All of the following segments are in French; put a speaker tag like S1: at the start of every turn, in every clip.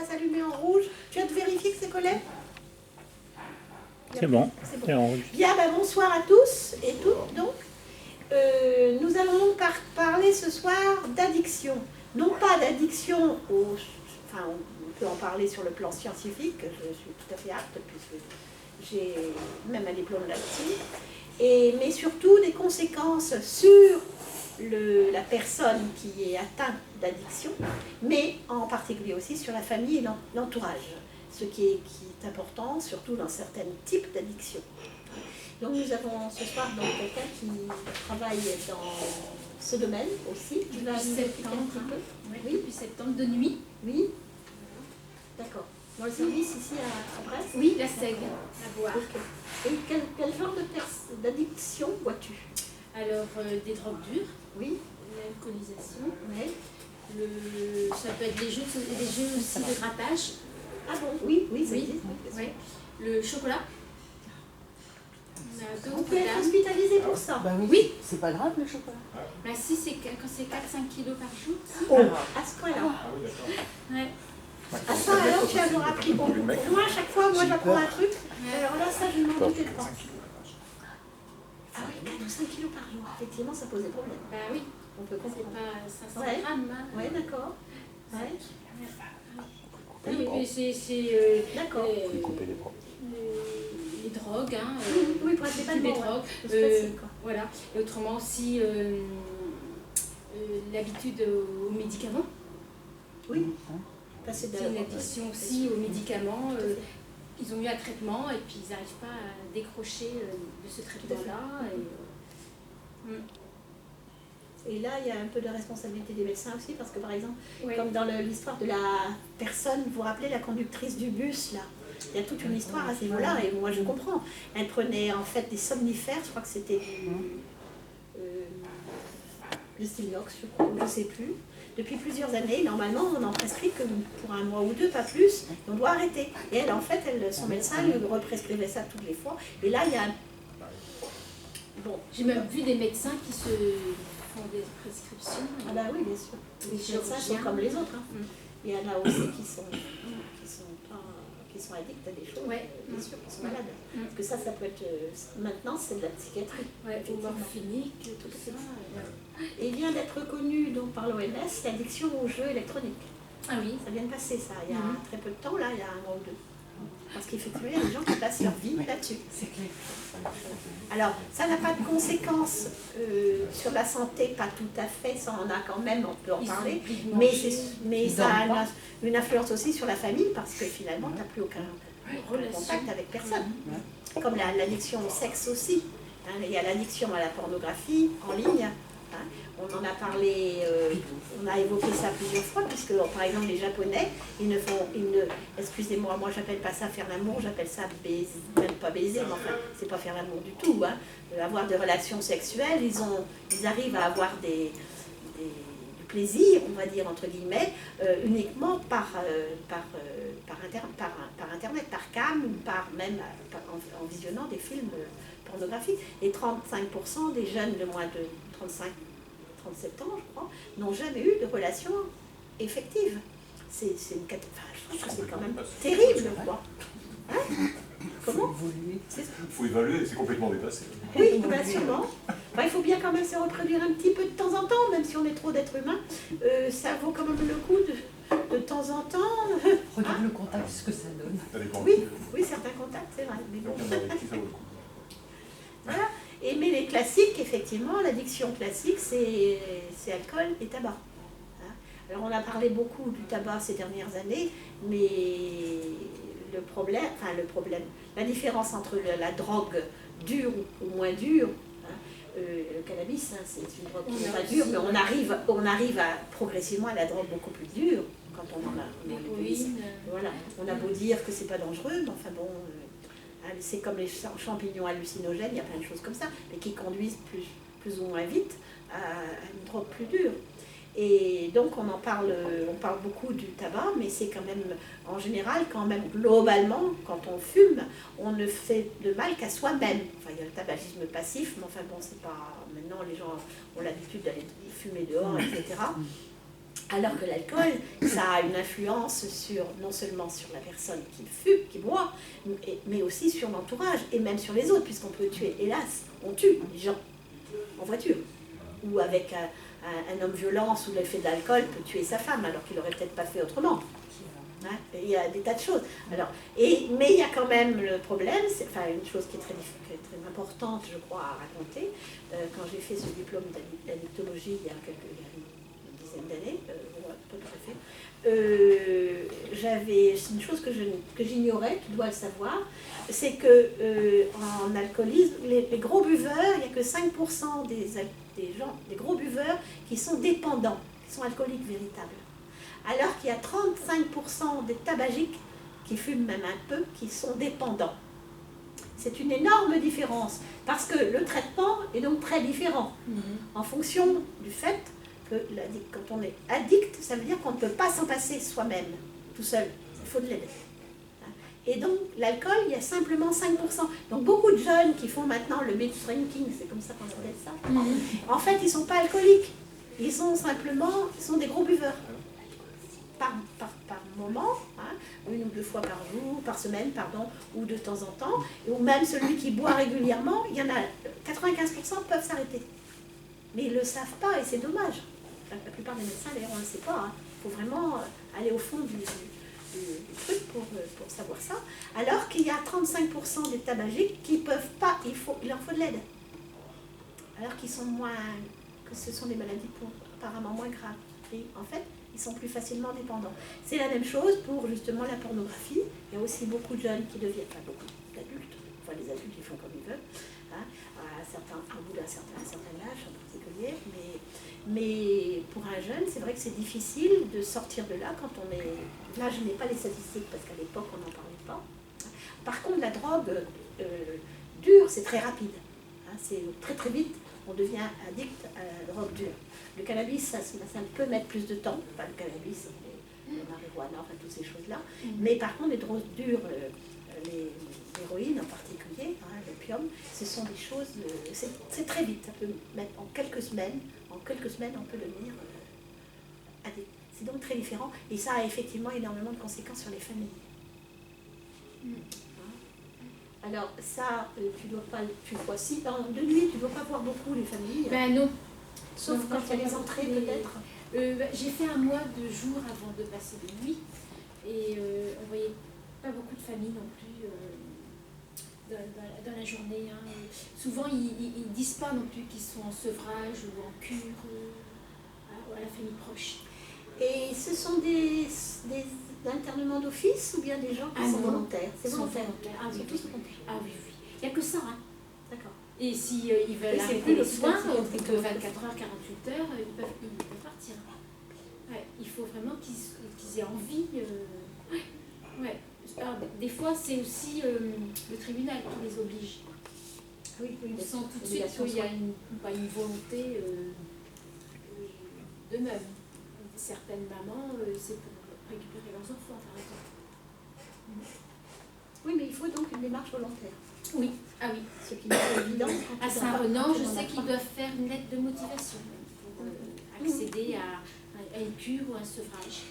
S1: s'allumer en rouge. Tu as de vérifier que c'est collé?
S2: C'est bon,
S1: C'est bon.
S2: c'est en rouge.
S1: Bien, bonsoir à tous et toutes. Donc, nous allons donc parler ce soir d'addiction. Non pas d'addiction enfin, on peut en parler sur le plan scientifique, je suis tout à fait apte puisque j'ai même un diplôme là-dessus, mais surtout des conséquences sur la personne qui est atteinte d'addiction, mais en particulier aussi sur la famille et l'entourage, ce qui est important, surtout dans certains types d'addiction. Donc nous avons ce soir quelqu'un qui travaille dans ce domaine aussi. Tu vas nous expliquer un petit peu?
S3: Oui, depuis septembre, de nuit.
S1: Oui. D'accord. Dans le service ici à Brest?
S3: Oui, la SEG, à boire.
S1: Okay. Et quel genre d'addiction vois-tu?
S3: Alors, des drogues dures.
S1: Oui.
S3: L'alcoolisation.
S1: Oui.
S3: Ça peut être des jeux aussi de grattage.
S1: Ah bon? Oui, ça existe.
S3: Oui. Le chocolat.
S1: On peut être hospitalisé pour ça?
S3: Oui.
S4: C'est pas grave le chocolat?
S3: Bah si, quand c'est 4-5 kilos par jour.
S1: Oh, à ce point-là.
S3: Ouais.
S1: Ah ça alors tu as appris. Bon, moi à chaque fois, j'apprends un truc. Alors là, ça je ne m'en doutais pas. Ah oui, 4 ou 5 kilos par jour. Effectivement, ça pose des problèmes.
S3: Bah oui.
S1: On peut comprendre.
S3: C'est pas 500 grammes. Hein.
S1: Oui, d'accord. Ouais.
S3: Oui, mais c'est...
S1: D'accord.
S3: Les drogues, hein.
S1: Oui, principalement.
S3: Les drogues. Voilà. Et autrement aussi, l'habitude aux médicaments.
S1: Oui.
S3: C'est une addiction aussi aux médicaments. Ils ont eu un traitement et puis ils n'arrivent pas à décrocher de ce traitement-là.
S1: Et là, il y a un peu de responsabilité des médecins aussi, parce que par exemple,
S3: oui.
S1: Comme dans l'histoire de la personne, vous vous rappelez la conductrice du bus, là, il y a toute une histoire à ce niveau-là, et moi je comprends. Elle prenait en fait des somnifères, je crois que c'était du Stilnox, je crois, je ne sais plus. Depuis plusieurs années, normalement, on en prescrit que pour un mois ou deux, pas plus, et on doit arrêter. Et elle, en fait, son médecin lui represcrivait ça toutes les fois. Et là, il y a un...
S3: Bon, j'ai même vu des médecins qui se font des prescriptions.
S1: Ah bah oui, bien sûr. Les médecins sont comme les autres. Hein. Il y en a aussi qui sont addicts à des choses, bien sûr, qui sont malades. Parce que ça peut être... maintenant, c'est de la psychiatrie.
S3: Oui, ou morphinique, tout ça.
S1: Et il vient d'être reconnu donc, par l'OMS, l'addiction aux jeux électroniques.
S3: Ah oui.
S1: Ça vient de passer, ça, il y a très peu de temps, là, il y a un mois ou deux. Parce qu'effectivement, il y a des gens qui passent leur vie là-dessus. C'est clair. Alors, ça n'a pas de conséquences sur la santé, pas tout à fait, ça en a quand même, on peut en parler, mais ça a une influence aussi sur la famille, parce que finalement, tu n'as plus aucun contact avec personne. Comme l'addiction au sexe aussi. Hein, il y a l'addiction à la pornographie en ligne. Hein, on en a parlé, on a évoqué ça plusieurs fois, puisque par exemple les Japonais, excusez-moi, moi j'appelle pas ça faire l'amour, j'appelle ça baiser, même pas baiser, mais enfin c'est pas faire l'amour du tout, hein. Avoir des relations sexuelles, ils arrivent à avoir du plaisir, on va dire entre guillemets, uniquement par internet, par cam, en visionnant des films pornographiques. Et 35% des jeunes de moins de 37 ans, je crois, n'ont jamais eu de relation effective. C'est une catastrophe. Je trouve que c'est quand même terrible, quoi. Hein? Comment?
S5: Il faut évaluer, c'est complètement dépassé.
S1: Oui, sûrement. Il faut bien quand même se reproduire un petit peu de temps en temps, même si on est trop d'êtres humains. Ça vaut quand même le coup de temps en temps.
S4: Regarde le contact, ce que ça donne.
S1: Oui, certains contacts, c'est vrai. Mais bon. Voilà. Mais les classiques, effectivement, l'addiction classique, c'est alcool et tabac. Hein? Alors on a parlé beaucoup du tabac ces dernières années, mais le problème, la différence entre la drogue dure ou moins dure, hein, le cannabis, hein, c'est une drogue qui n'est pas dure, mais on arrive progressivement à la drogue beaucoup plus dure quand on en a. Voilà. On a beau dire que c'est pas dangereux, mais enfin bon. C'est comme les champignons hallucinogènes, il y a plein de choses comme ça, mais qui conduisent plus ou moins vite à une drogue plus dure. Et donc on parle beaucoup du tabac, mais c'est quand même, en général, quand même, globalement, quand on fume, on ne fait de mal qu'à soi-même. Enfin, il y a le tabagisme passif, mais enfin bon, c'est pas... Maintenant, les gens ont l'habitude d'aller fumer dehors, etc. Alors que l'alcool, ça a une influence non seulement sur la personne qui fume, qui boit, mais aussi sur l'entourage et même sur les autres, puisqu'on peut tuer, hélas, on tue les gens en voiture. Ou avec un homme violent sous l'effet de l'alcool peut tuer sa femme, alors qu'il n'aurait peut-être pas fait autrement. Hein, il y a des tas de choses. Alors, mais il y a quand même le problème, une chose qui est très importante, je crois, à raconter. Quand j'ai fait ce diplôme d'addictologie il y a une dizaine d'années, pas tout à fait, c'est une chose que j'ignorais, tu dois le savoir, c'est que en alcoolisme, les gros buveurs, il n'y a que 5% des gros buveurs qui sont dépendants, qui sont alcooliques véritables. Alors qu'il y a 35% des tabagiques qui fument même un peu, qui sont dépendants. C'est une énorme différence, parce que le traitement est donc très différent, en fonction du fait que quand on est addict, ça veut dire qu'on ne peut pas s'en passer soi-même, tout seul, il faut de l'aide. Et donc l'alcool, il y a simplement 5%. Donc beaucoup de jeunes qui font maintenant le binge drinking, c'est comme ça qu'on appelle ça, en fait ils ne sont pas alcooliques, ils sont des gros buveurs. Par moment, hein, 1 ou 2 fois par semaine, ou de temps en temps, ou même celui qui boit régulièrement, il y en a 95% peuvent s'arrêter. Mais ils ne le savent pas et c'est dommage. La plupart des médecins, d'ailleurs, on ne le sait pas. Il faut vraiment aller au fond du truc pour savoir ça. Alors qu'il y a 35% des tabagiques qui ne peuvent pas, il leur faut de l'aide. Alors que ce sont des maladies apparemment moins graves. Et en fait, ils sont plus facilement dépendants. C'est la même chose pour justement la pornographie. Il y a aussi beaucoup de jeunes qui deviennent, beaucoup d'adultes, les adultes ils font comme ils veulent, hein, au bout d'un certain âge en particulier, mais pour un jeune, c'est vrai que c'est difficile de sortir de là quand on est... Là, je n'ai pas les statistiques parce qu'à l'époque, on n'en parlait pas. Par contre, la drogue dure, c'est très rapide. Hein, c'est très très vite, on devient addict à la drogue dure. Le cannabis, ça peut mettre plus de temps. Enfin, le cannabis, le marijuana, toutes ces choses-là. Mais par contre, les drogues dures, l'héroïne en particulier, hein, l'opium, ce sont des choses... c'est très vite. Ça peut mettre en quelques semaines, on peut devenir addict. C'est donc très différent. Et ça a effectivement énormément de conséquences sur les familles. Alors ça, tu vois, si de nuit, tu ne dois pas voir beaucoup les familles.
S3: Ben non.
S1: Sauf quand il y a les entrées peut-être.
S3: J'ai fait un mois de jours avant de passer de nuit et on ne voyait pas beaucoup de familles non plus dans la journée. Hein. Souvent ils ne disent pas non plus qu'ils sont en sevrage ou en cure à la famille proche.
S1: Et ce sont des internements d'office ou bien des gens qui sont volontaires? C'est volontaire.
S3: Ah oui,
S1: tous volontaires.
S3: Ah oui, oui. Il n'y a que ça. Hein.
S1: D'accord.
S3: Et si ils veulent arrêter les soins, au bout de 24 heures, 48 heures, ils peuvent partir. Ouais, il faut vraiment qu'ils aient envie. Ouais. Alors, des fois, c'est aussi le tribunal qui les oblige.
S1: Oui,
S3: Ils sentent tout de suite qu'il y a une volonté d'eux-mêmes. Certaines mamans, c'est pour récupérer leurs enfants, par exemple.
S1: Oui, mais il faut donc une démarche volontaire.
S3: Oui, ah oui.
S1: Ce qui n'est pas évident.
S3: À Saint-Renan, je sais qu'ils doivent faire une lettre de motivation pour accéder à une cure ou un sevrage.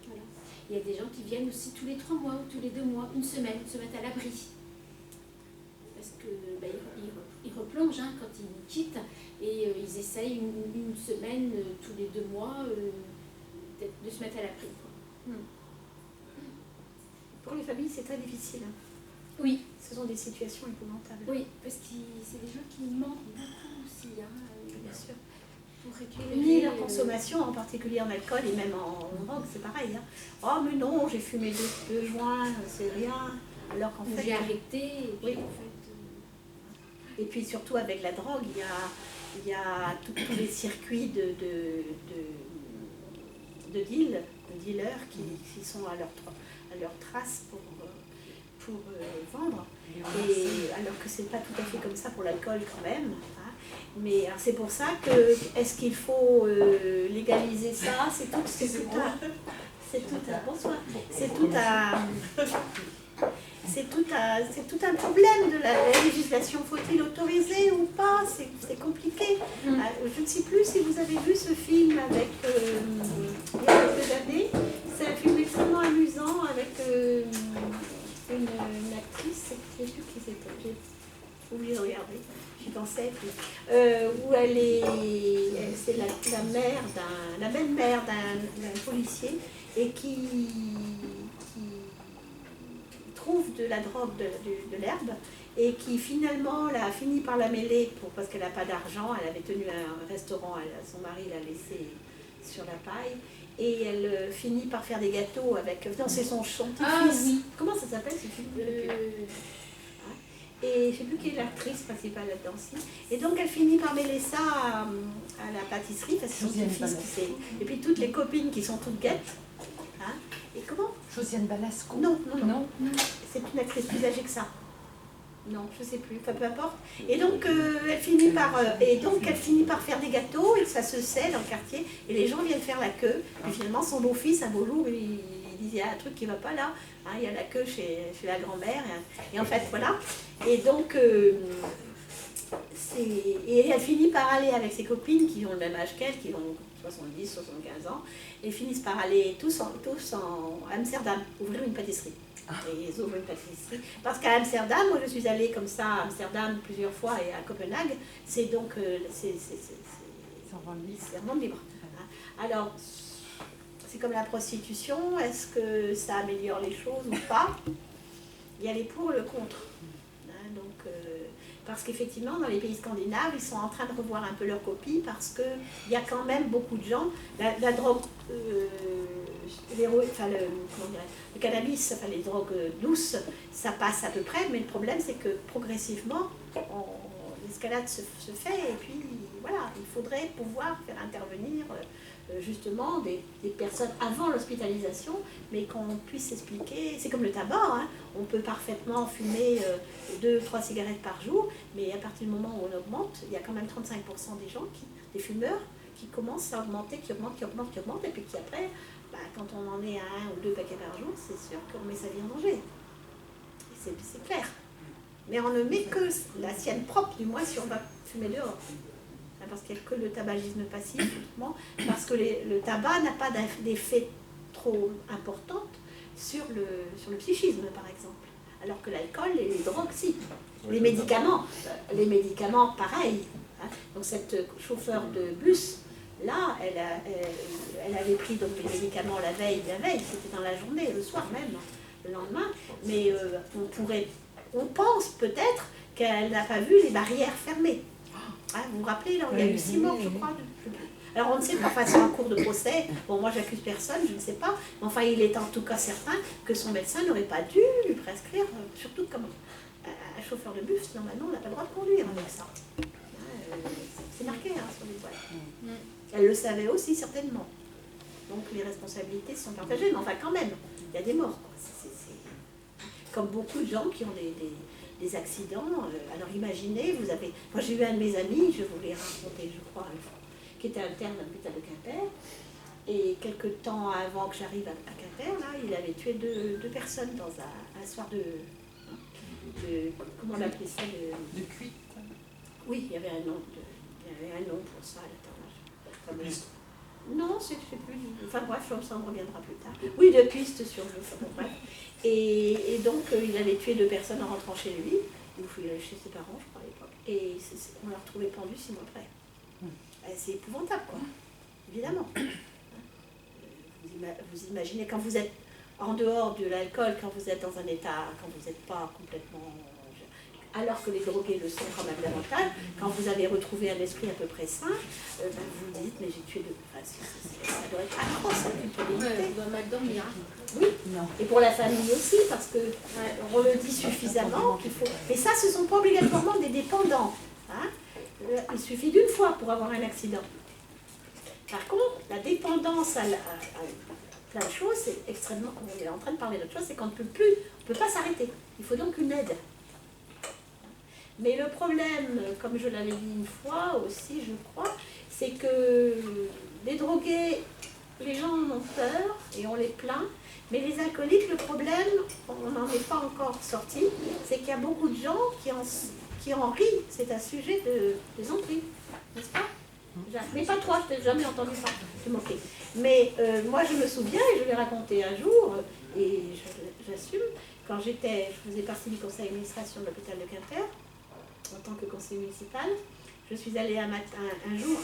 S3: Voilà. Il y a des gens qui viennent aussi tous les 3 mois ou tous les 2 mois, une semaine, se mettre à l'abri. Parce que ils replongent hein, quand ils quittent et ils essayent une semaine tous les 2 mois de se mettre à l'abri.
S1: Pour les familles, c'est très difficile. Hein.
S3: Oui.
S1: Ce sont des situations épouvantables.
S3: Oui, parce que c'est des gens qui manquent beaucoup aussi. Hein,
S1: bien sûr.
S3: Pour récupérer
S1: Ni leur consommation, en particulier en alcool et même en drogue, c'est pareil. Hein. Oh, mais non, j'ai fumé 2 joints, c'est rien. Alors qu'en fait.
S3: J'ai arrêté. Et puis,
S1: oui.
S3: en fait,
S1: et puis surtout avec la drogue, il y a tous les circuits de dealers qui sont à leur trace pour vendre. Et alors que c'est pas tout à fait comme ça pour l'alcool quand même. Hein. Mais c'est pour ça que est-ce qu'il faut légaliser ça? C'est tout un problème de la législation. Faut-il autoriser ou pas? C'est compliqué. Je ne sais plus si vous avez vu ce film avec oublié de regarder, j'y pensais. Où c'est la mère la belle-mère d'un policier et qui trouve de la drogue, de l'herbe, et qui finalement a fini par la mêler parce qu'elle n'a pas d'argent. Elle avait tenu un restaurant, son mari l'a laissé sur la paille, et elle finit par faire des gâteaux avec. Non, c'est son petit-fils.
S3: Ah oui.
S1: Comment ça s'appelle ce film? Et je ne sais plus qui est l'actrice principale là-dedans aussi. Et donc elle finit par mêler ça à la pâtisserie, parce que c'est son petit-fils qui sait. Et puis toutes les copines qui sont toutes guettes. Hein. Et comment?
S4: Josiane Balasco.
S1: Non. C'est une actrice plus âgée que ça. Non, je sais plus, enfin peu importe. Et donc elle finit par faire des gâteaux et ça se sait dans le quartier et les gens viennent faire la queue. Puis finalement son beau-fils, un beau jour, il disait il y a un truc qui ne va pas là. Hein, il y a la queue chez la grand-mère. Et en fait voilà. Et donc et elle finit par aller avec ses copines qui ont le même âge qu'elle, qui ont 70, 75 ans, et finissent par aller tous en Amsterdam ouvrir une pâtisserie. Et ils ouvrent une pâtisserie. Parce qu'à Amsterdam, moi je suis allée comme ça à Amsterdam plusieurs fois et à Copenhague, c'est donc c'est en vente libre. Hein. Alors, c'est comme la prostitution, est-ce que ça améliore les choses ou pas? Il y a les pour et le contre. Hein, donc, parce qu'effectivement, dans les pays scandinaves, ils sont en train de revoir un peu leur copie parce qu'il y a quand même beaucoup de gens. La drogue, le cannabis, enfin les drogues douces, ça passe à peu près, mais le problème c'est que progressivement, l'escalade se fait et puis voilà, il faudrait pouvoir faire intervenir justement des personnes avant l'hospitalisation, mais qu'on puisse expliquer, c'est comme le tabac, hein, on peut parfaitement fumer 2-3 cigarettes par jour, mais à partir du moment où on augmente, il y a quand même 35% des gens, des fumeurs, qui commencent à augmenter, qui augmentent, et puis qui après, quand on en est à 1 ou 2 paquets par jour, c'est sûr qu'on met sa vie en danger. C'est clair. Mais on ne met que la sienne propre, du moins si on va fumer dehors. Parce qu'il n'y a que le tabagisme passif, parce que le tabac n'a pas d'effet trop important sur le psychisme, par exemple. Alors que l'alcool et les drogues, si. Les médicaments, pareil. Hein. Donc cette chauffeur de bus, là, elle avait pris donc les médicaments la veille, c'était dans la journée, le soir même, le lendemain. Mais on pense peut-être qu'elle n'a pas vu les barrières fermées. Hein, vous vous rappelez, là, il y a eu 6 morts, je crois. Alors on ne sait pas, enfin c'est un cours de procès, bon moi j'accuse personne, je ne sais pas, mais enfin il est en tout cas certain que son médecin n'aurait pas dû lui prescrire, surtout comme un chauffeur de bus, normalement on n'a pas le droit de conduire avec ça. C'est marqué hein, sur les boîtes. Elle le savait aussi certainement. Donc les responsabilités sont partagées, mais enfin quand même, il y a des morts. Quoi. Comme beaucoup de gens qui ont des accidents. Alors imaginez, moi j'ai eu un de mes amis, je vous l'ai raconté je crois, qui était interne à l'hôpital de Quimper, et quelques temps avant que j'arrive à Quimper, là, il avait tué deux personnes dans un soir de comment on appelait ça,
S4: de cuite.
S1: Oui, il y avait un nom pour ça à l'internat. Non, je ne sais plus. Enfin bref, ça me reviendra plus tard. Oui, de piste sur le fond, bref. Et donc, il avait tué 2 personnes en rentrant chez lui, ou chez ses parents, je crois, à l'époque. Et on l'a retrouvé pendu 6 mois après. C'est épouvantable, quoi. Évidemment. Vous imaginez, quand vous êtes en dehors de l'alcool, quand vous êtes dans un état, quand vous n'êtes pas complètement... Alors que les drogués le sont quand même davantage, quand vous avez retrouvé un esprit à peu près sain, vous dites, mais j'ai tué 2... Enfin, ça doit être atroce, cette culpabilité.
S3: On doit mal dormir.
S1: Oui, et pour la famille aussi, parce qu'on le dit suffisamment qu'il faut... Mais ça, ce ne sont pas obligatoirement des dépendants. Hein. Il suffit d'une fois pour avoir un accident. Par contre, la dépendance à plein de choses, c'est extrêmement... On est en train de parler d'autre chose, c'est qu'on ne peut plus, on ne peut pas s'arrêter. Il faut donc une aide. Mais le problème, comme je l'avais dit une fois aussi, je crois, c'est que les drogués, les gens en ont peur et on les plaint, mais les alcooliques, le problème, on n'en est pas encore sorti, c'est qu'il y a beaucoup de gens qui en rient. C'est un sujet de plaisanterie, n'est-ce pas? Mais pas toi, je n'ai jamais entendu ça, te moquer. Mais moi, je me souviens, et je l'ai raconté un jour, et j'assume, quand je faisais partie du conseil d'administration de l'hôpital de Quimper, en tant que conseiller municipal. Je suis allée un jour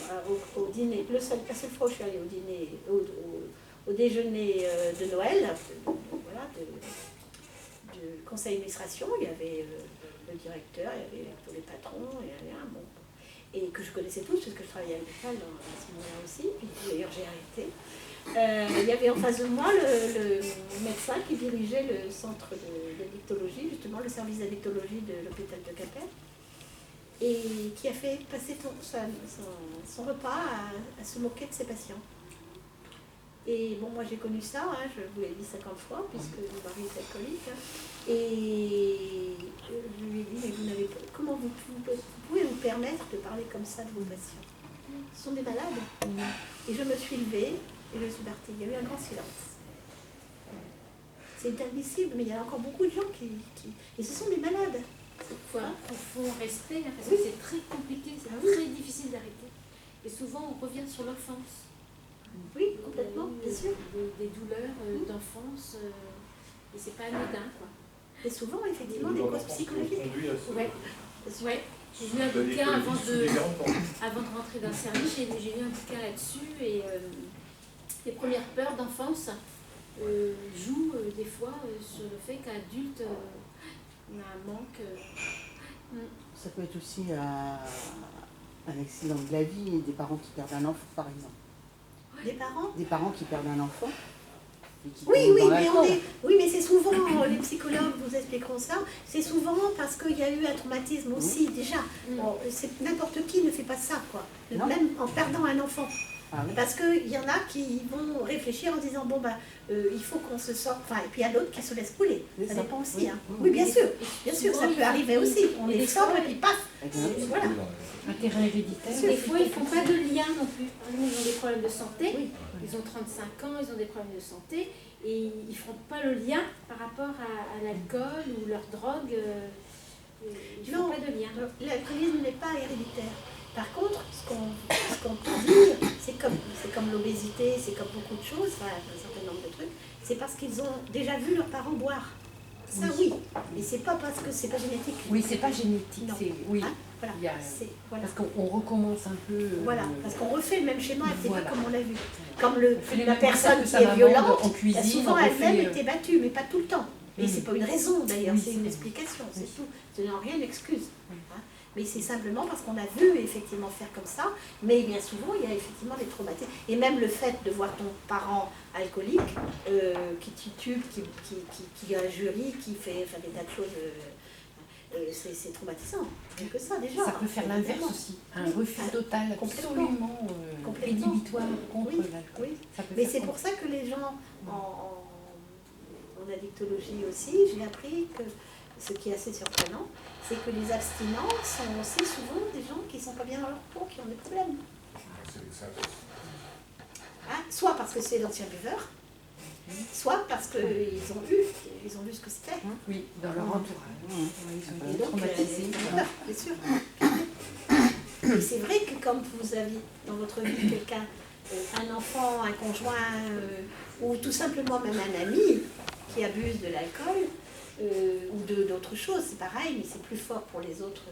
S1: au dîner, la seule fois où je suis allée au dîner, au déjeuner de Noël, voilà, du conseil d'administration. Il y avait le directeur, il y avait tous les patrons, il y avait un bon. Et que je connaissais tous, parce que je travaillais à l'hôpital à ce moment-là aussi, puis d'ailleurs j'ai arrêté. Il y avait en face de moi le médecin qui dirigeait le centre d'addictologie, justement le service d'addictologie de l'hôpital de Quimper, et qui a fait passer son repas à se moquer de ses patients. Et bon, moi j'ai connu ça, hein, je vous l'ai dit 50 fois, puisque mon mari est alcoolique. Hein, et je lui ai dit, mais vous n'avez pas, comment vous pouvez vous permettre de parler comme ça de vos patients? Ce sont des malades. Et je me suis levée et je suis partie. Il y a eu un grand silence. C'est inadmissible, mais il y a encore beaucoup de gens qui... Et ce sont des malades.
S3: Il faut un profond respect, hein, parce que c'est très compliqué, c'est très difficile d'arrêter. Et souvent, on revient sur l'enfance.
S1: Oui, complètement, bien sûr.
S3: Des douleurs d'enfance, et c'est pas anodin, quoi.
S1: Et souvent, effectivement, des causes psychologiques.
S3: Ouais. J'ai lu un bouquin avant de rentrer dans le service, j'ai lu un bouquin là-dessus, et les premières peurs d'enfance jouent des fois sur le fait qu'adulte, on a un manque.
S2: Ça peut être aussi un accident de la vie, des parents qui perdent un enfant, par exemple. Des parents qui perdent un enfant.
S1: Oui, mais c'est souvent, les psychologues vous expliqueront ça, c'est souvent parce qu'il y a eu un traumatisme aussi, déjà. Bon, n'importe qui ne fait pas ça, quoi. Même en perdant un enfant. Ah, oui. Parce qu'il y en a qui vont réfléchir en disant, bon, il faut qu'on se sorte. Enfin, et puis il y a d'autres qui se laissent couler. Ça dépend aussi. Oui, hein. Oui, bien sûr, ça peut arriver aussi. On les sort et puis paf. Voilà.
S4: Un terrain héréditaire.
S3: Des fois, ils ne font pas de lien non plus. Ils ont des problèmes de santé, ils ont 35 ans, ils ont des problèmes de santé, et ils ne font pas le lien par rapport à l'alcool ou leur drogue. Ils ne font pas de lien.
S1: L'alcoolisme n'est pas héréditaire. Par contre, ce qu'on peut dire, c'est comme l'obésité, c'est comme beaucoup de choses, enfin, un certain nombre de trucs, c'est parce qu'ils ont déjà vu leurs parents boire. Ça, oui. Et c'est pas parce que c'est pas génétique.
S4: Oui, c'est pas génétique. Oui.
S1: Hein, voilà.
S4: Voilà. Parce qu'on recommence un peu.
S1: Voilà, parce qu'on refait le même schéma, c'est pas comme on l'a vu. Comme la
S4: la
S1: personne qui est violente,
S4: en cuisine,
S1: souvent elle-même été battue, mais pas tout le temps. Et c'est pas une raison d'ailleurs,
S4: Oui,
S1: c'est une explication, c'est tout. Ce n'est en rien une excuse. Hein. Mais c'est simplement parce qu'on a vu effectivement faire comme ça, mais bien souvent il y a effectivement des traumatismes. Et même le fait de voir ton parent alcoolique, qui titube, qui a un jury, qui fait des tas de choses, c'est traumatisant. Rien que ça déjà.
S4: Ça peut faire l'inverse aussi, un refus total, absolument rédhibitoire contre l'alcool.
S1: Oui. Mais c'est pour ça que les gens en addictologie aussi, j'ai appris que ce qui est assez surprenant, c'est que les abstinents sont aussi souvent des gens qui ne sont pas bien dans leur peau, qui ont des problèmes. Hein? Soit parce que c'est d'anciens buveurs, soit parce qu'ils ont vu ce que c'était.
S4: Oui, dans leur entourage. Ils ont été traumatisés.
S1: Bien sûr. Et c'est vrai que comme vous avez dans votre vie quelqu'un, un enfant, un conjoint, ou tout simplement même un ami qui abuse de l'alcool, ou d'autres choses, c'est pareil, mais c'est plus fort pour les autres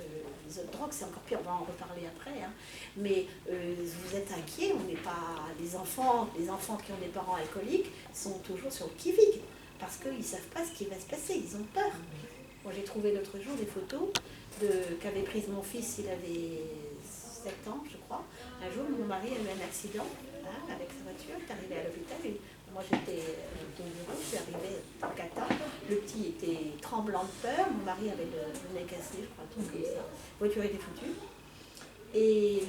S1: drogues, c'est encore pire, on va en reparler après, hein. Mais vous êtes inquiets, on n'est pas... Les enfants qui ont des parents alcooliques sont toujours sur le qui-vive, parce qu'ils ne savent pas ce qui va se passer, ils ont peur. Moi j'ai trouvé l'autre jour des photos qu'avait prises mon fils, il avait 7 ans je crois. Un jour mon mari a eu un accident avec sa voiture, il est arrivé à l'hôpital, et moi j'étais au bureau, je suis arrivée en Qatar, le petit était tremblant de peur, mon mari avait le nez cassé, je crois, tout comme ça, la voiture était foutue. Et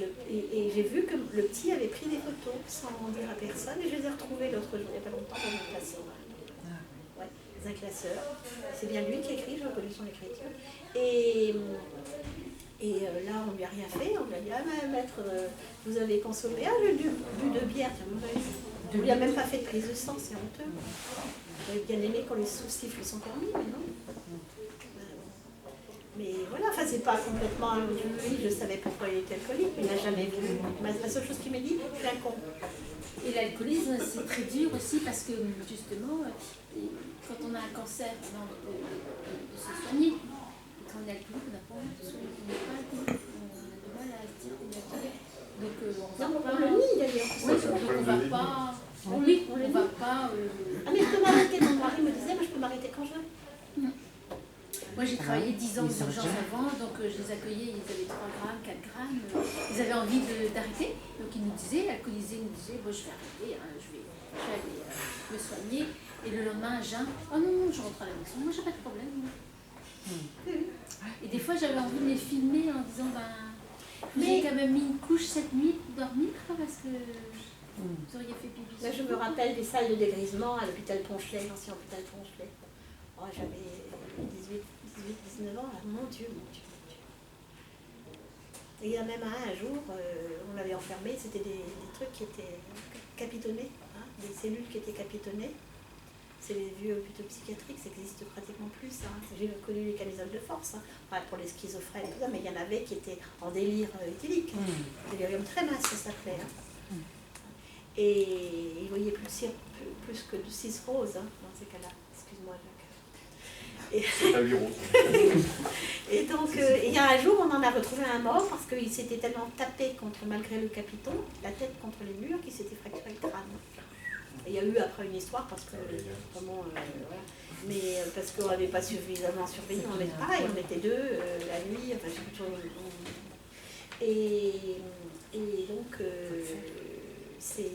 S1: j'ai vu que le petit avait pris des photos sans dire à personne, et je les ai retrouvées l'autre jour, il n'y a pas longtemps, dans un classeur. Ouais, dans un classeur. C'est bien lui qui écrit, j'ai reconnu son écriture. Et là, on lui a rien fait, on lui a dit, ah maître, vous avez consommé, j'ai bu 2 bières, on lui a même pas fait de prise de sang, c'est honteux. J'aurais bien aimé qu'on les sous-siffle son permis, mais non. Mais voilà, enfin c'est pas complètement... Lui, je savais pourquoi il était alcoolique, mais il n'a jamais vu. La seule chose qu'il m'a dit, je suis un con.
S3: Et l'alcoolisme, c'est très dur aussi parce que justement, quand on a un cancer, de se soigner. quand on est alcoolique, on n'a pas envie de sourire. On n'est pas alcoolique. On a du mal à se dire qu'on est alcoolique. Donc
S1: on le nie d'ailleurs.
S3: On va pas. Oui, on ne va pas.
S1: Ah, mais je peux m'arrêter. Mon mari me disait, moi je peux m'arrêter quand je veux.
S3: Moi j'ai travaillé 10 ans aux urgences avant, donc je les accueillais, ils avaient 3 grammes, 4 grammes. Ils avaient envie d'arrêter. Donc ils nous disaient, alcoolisés, ils nous disaient, bon, je vais arrêter, hein, je vais aller me soigner. Et le lendemain, Jean, oh non, je rentre à la maison, moi j'ai pas de problème. Et des fois j'avais envie de les filmer en disant, j'ai quand même mis une couche cette nuit pour dormir, parce que vous auriez fait pipi.
S1: Là, je me rappelle des salles de dégrisement à l'hôpital Ponchelet, l'ancien hôpital Ponchelet. Oh, j'avais 19 ans, là. Mon Dieu. Et il y en a même un jour, on l'avait enfermé, c'était des trucs qui étaient capitonnés, hein, des cellules qui étaient capitonnées. C'est les vieux hôpitaux psychiatriques, ça n'existe pratiquement plus. Hein. J'ai connu les camisoles de force, hein, enfin, pour les schizophrènes, tout ça, mais il y en avait qui étaient en délire éthylique. Délirium tremens, ça s'appelait. Hein. Et ils ne voyaient plus que du 6 roses hein, dans ces cas-là. Excuse-moi, Jacques. Et donc, il y a un jour, on en a retrouvé un mort parce qu'il s'était tellement tapé malgré le capiton, la tête contre les murs, qu'il s'était fracturé le crâne. Et il y a eu après une histoire parce que, voilà. Mais parce qu'on n'avait pas suffisamment surveillé, on était pareil, on était deux la nuit, enfin, et donc c'est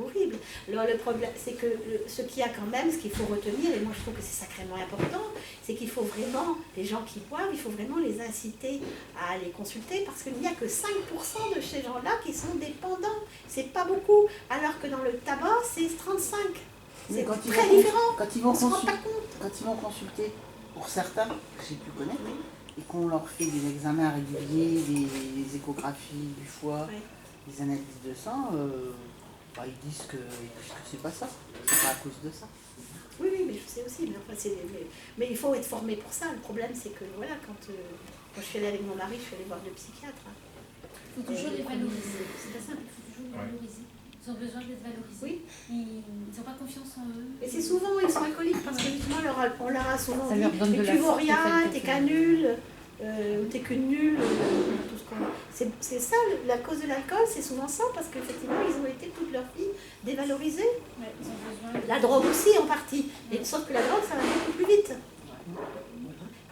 S1: horrible. Alors le problème, c'est que ce qu'il y a quand même, ce qu'il faut retenir, et moi je trouve que c'est sacrément important, c'est qu'il faut vraiment, les gens qui boivent, il faut vraiment les inciter à aller consulter, parce qu'il n'y a que 5% de ces gens-là qui sont dépendants. C'est pas beaucoup, alors que dans le tabac, c'est 35. C'est très différent.
S2: Quand ils vont consulter, pour certains, que j'ai pu connaître, et qu'on leur fait des examens réguliers, des échographies du foie, les analyses de sang, ils disent que c'est pas ça, c'est pas à cause de ça.
S1: Oui, mais je sais aussi, mais il faut être formé pour ça. Le problème, c'est que voilà, quand je suis allée avec mon mari, je suis allée voir le psychiatre.
S3: Il faut toujours les valoriser, c'est pas simple, il faut toujours les valoriser. Ils ont besoin d'être valorisés.
S1: Oui.
S3: Ils n'ont pas confiance en eux.
S1: Et c'est souvent, ils sont alcooliques parce que justement, on leur a souvent dit,
S4: mais
S1: tu vaux rien, t'es qu'un nul. T'es qu'une nulle, c'est ça, la cause de l'alcool, c'est souvent ça, parce qu'effectivement, ils ont été toute leur vie dévalorisés.
S3: Ouais, ils ont besoin de...
S1: La drogue aussi, en partie, et, sauf que la drogue, ça va beaucoup plus vite.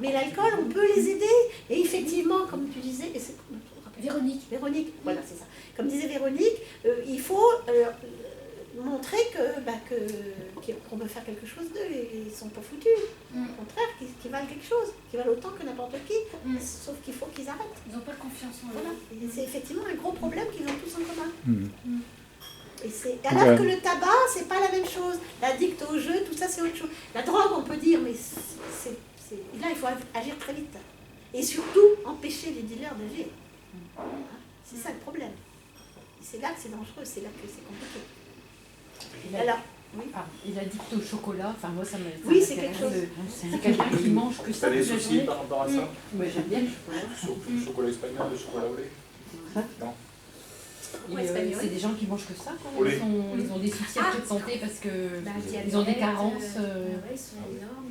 S1: Mais l'alcool, on peut les aider, et effectivement, comme tu disais, et c'est Véronique, voilà, c'est ça. Comme disait Véronique, il faut montrer qu'on peut faire quelque chose d'eux, et ils ne sont pas foutus. Au contraire, qu'ils valent quelque chose, qu'ils valent autant que n'importe qui, sauf qu'il faut qu'ils arrêtent.
S3: Ils n'ont pas de confiance en eux.
S1: Voilà. Et c'est effectivement un gros problème qu'ils ont tous en commun. Et alors que le tabac, c'est pas la même chose. L'addict au jeu, tout ça, c'est autre chose. La drogue, on peut dire, mais là, il faut agir très vite. Et surtout, empêcher les dealers d'agir. C'est ça le problème. C'est là que c'est dangereux, c'est là que c'est compliqué. Alors, oui.
S4: Et l'addict au chocolat, enfin moi ça me...
S1: Oui, c'est quelque chose.
S4: C'est quelqu'un qui mange que ça.
S5: T'as des soucis par rapport à ça?
S4: Oui, j'aime bien le chocolat.
S5: Le chocolat espagnol, le chocolat au lait? Non.
S4: C'est des gens qui mangent que ça, quoi. Ils ont des soucis après de santé parce qu'ils ont des carences.
S3: Ils sont énormes.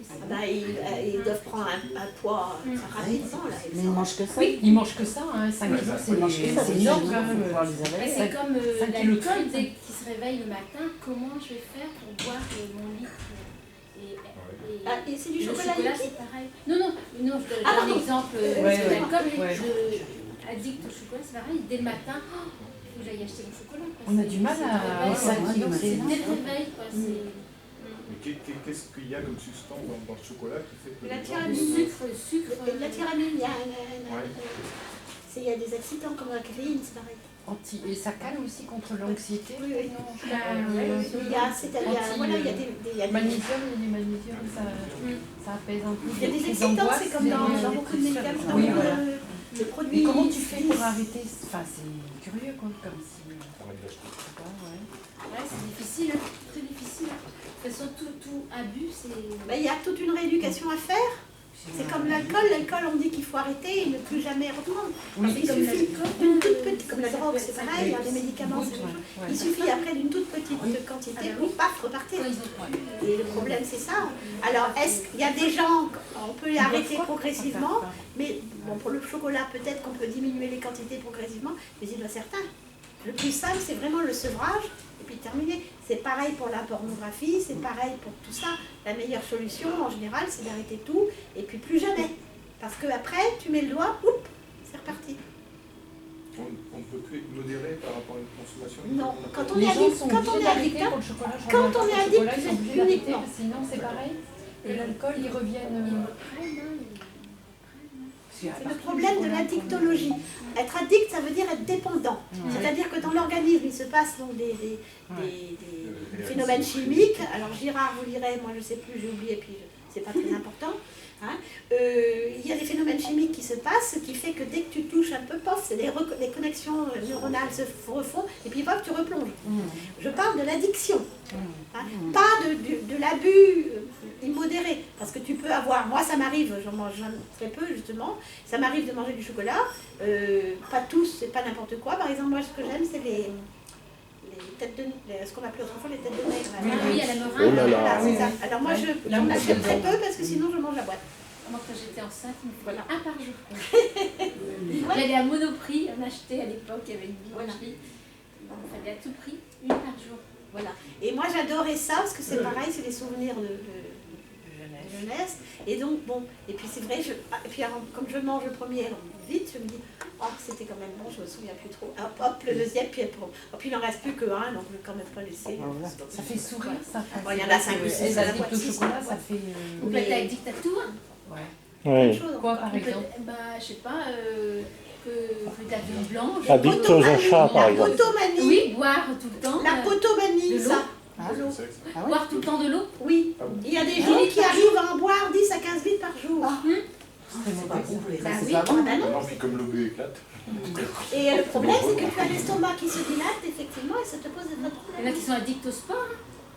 S1: Ils doivent prendre un poids rapidement. Là,
S2: mais ils mangent que ça.
S4: Oui, ils mangent que ça, hein, 5 kilos, c'est énorme quand même.
S3: C'est comme l'alcool, dès qu'ils se réveillent le matin, comment je vais faire pour boire mon litre
S1: et c'est du
S3: le
S1: chocolat
S3: c'est pareil. Non, je donne un exemple de l'alcool. Addict au chocolat, c'est pareil, dès le matin, il faut que j'aille acheter mon chocolat.
S4: On a du mal à...
S3: C'est dès le réveil, quoi.
S5: Mais qu'est-ce qu'il y a comme substance dans le chocolat qui fait que...
S1: La
S3: sucre.
S1: La tyrannie, il y a des accidents comme la caféine, c'est pareil.
S4: Et ça calme aussi contre l'anxiété.
S1: Oui.
S3: Il
S1: y a des
S4: magnésium, les magnésiums, ça apaise un peu.
S1: Il y a des excitants, c'est comme dans beaucoup de médicaments.
S4: Oui, voilà.
S1: Le produit.
S4: Mais comment tu fais pour arrêter? Enfin, c'est curieux, quoi, comme si...
S3: c'est difficile, très difficile. De toute façon, tout abus, c'est...
S1: Il y a toute une rééducation à faire. C'est comme l'alcool. L'alcool, on dit qu'il faut arrêter et ne plus jamais reprendre. Il suffit d'une toute petite, comme la drogue, c'est pareil, les médicaments, c'est la même chose. Il suffit après d'une toute petite quantité pour paf, repartir. Et le problème, c'est ça. Alors, est-ce qu'il y a des gens, on peut y arrêter progressivement, mais bon, pour le chocolat, peut-être qu'on peut diminuer les quantités progressivement, mais il y en a certains. Le plus simple, c'est vraiment le sevrage, et puis terminer. C'est pareil pour la pornographie, c'est pareil pour tout ça. La meilleure solution, en général, c'est d'arrêter tout, et puis plus jamais. Parce qu'après, tu mets le doigt, oup, c'est reparti.
S5: On ne peut plus être modéré par rapport à une consommation.
S1: Non, quand on est addict, c'est uniquement.
S4: Sinon, c'est pareil. Et l'alcool, ils reviennent.
S1: C'est le problème de l'addictologie. Être addict, ça veut dire être dépendant. C'est-à-dire que dans l'organisme, il se passe donc des phénomènes chimiques. Alors Girard vous dirait, moi je ne sais plus, j'ai oublié, puis c'est pas très important. Hein. Il y a des phénomènes chimiques qui se passent, ce qui fait que dès que tu touches un peu, pof, les connexions neuronales se refont, et puis pop, tu replonges. Je parle de l'addiction, hein, pas de l'abus immodéré, parce que tu peux avoir, moi ça m'arrive, j'en mange très peu justement, ça m'arrive de manger du chocolat, pas tous, c'est pas n'importe quoi, par exemple moi ce que j'aime c'est les têtes de, ce qu'on appelait autrefois les têtes de nègre.
S3: Oui, à la meringue.
S6: Oh là là.
S1: Voilà, c'est ça. Alors moi j'en achète très peu parce que sinon je mange la boîte.
S3: Moi, quand j'étais enceinte, il me fallait un par jour. J'allais à Monoprix, on achetait à l'époque, il y avait une boulangerie. Donc, il fallait à tout prix, une par jour.
S1: Voilà. Et moi j'adorais ça parce que c'est pareil, c'est des souvenirs de jeunesse. Et donc bon, et puis c'est vrai, et puis alors, comme je mange le premier vite, je me dis, oh c'était quand même bon, je me souviens plus trop. Hop, hop, le deuxième, puis il n'en reste plus que un, donc je ne vais quand même pas laisser.
S4: Ça fait sourire, ça.
S1: Bon, il y en a 5 ou 6.
S4: Les addicts au chocolat, ça fait.
S3: Ou peut-être addict à tout. Hein.
S6: Ouais.
S4: Quoi par exemple?
S3: Je sais pas, que tu as du blanc.
S6: Addict aux achats, par
S1: La
S6: exemple.
S1: potomanie.
S3: Oui, boire tout le temps.
S1: La potomanie, ça.
S5: De l'eau.
S3: Boire tout le temps de l'eau.
S1: Oui. Il y a des gens qui arrivent à en boire 10 à 15 litres par jour.
S2: C'est pas bon pour les
S3: Bah
S2: restes.
S3: oui.
S2: C'est pas bon.
S1: Ah non.
S5: Non, puis comme l'obus éclate.
S1: Et le problème, c'est que tu as l'estomac qui se dilate, effectivement, et ça te pose des
S3: Il y en a
S1: problèmes.
S3: qui sont addicts au sport.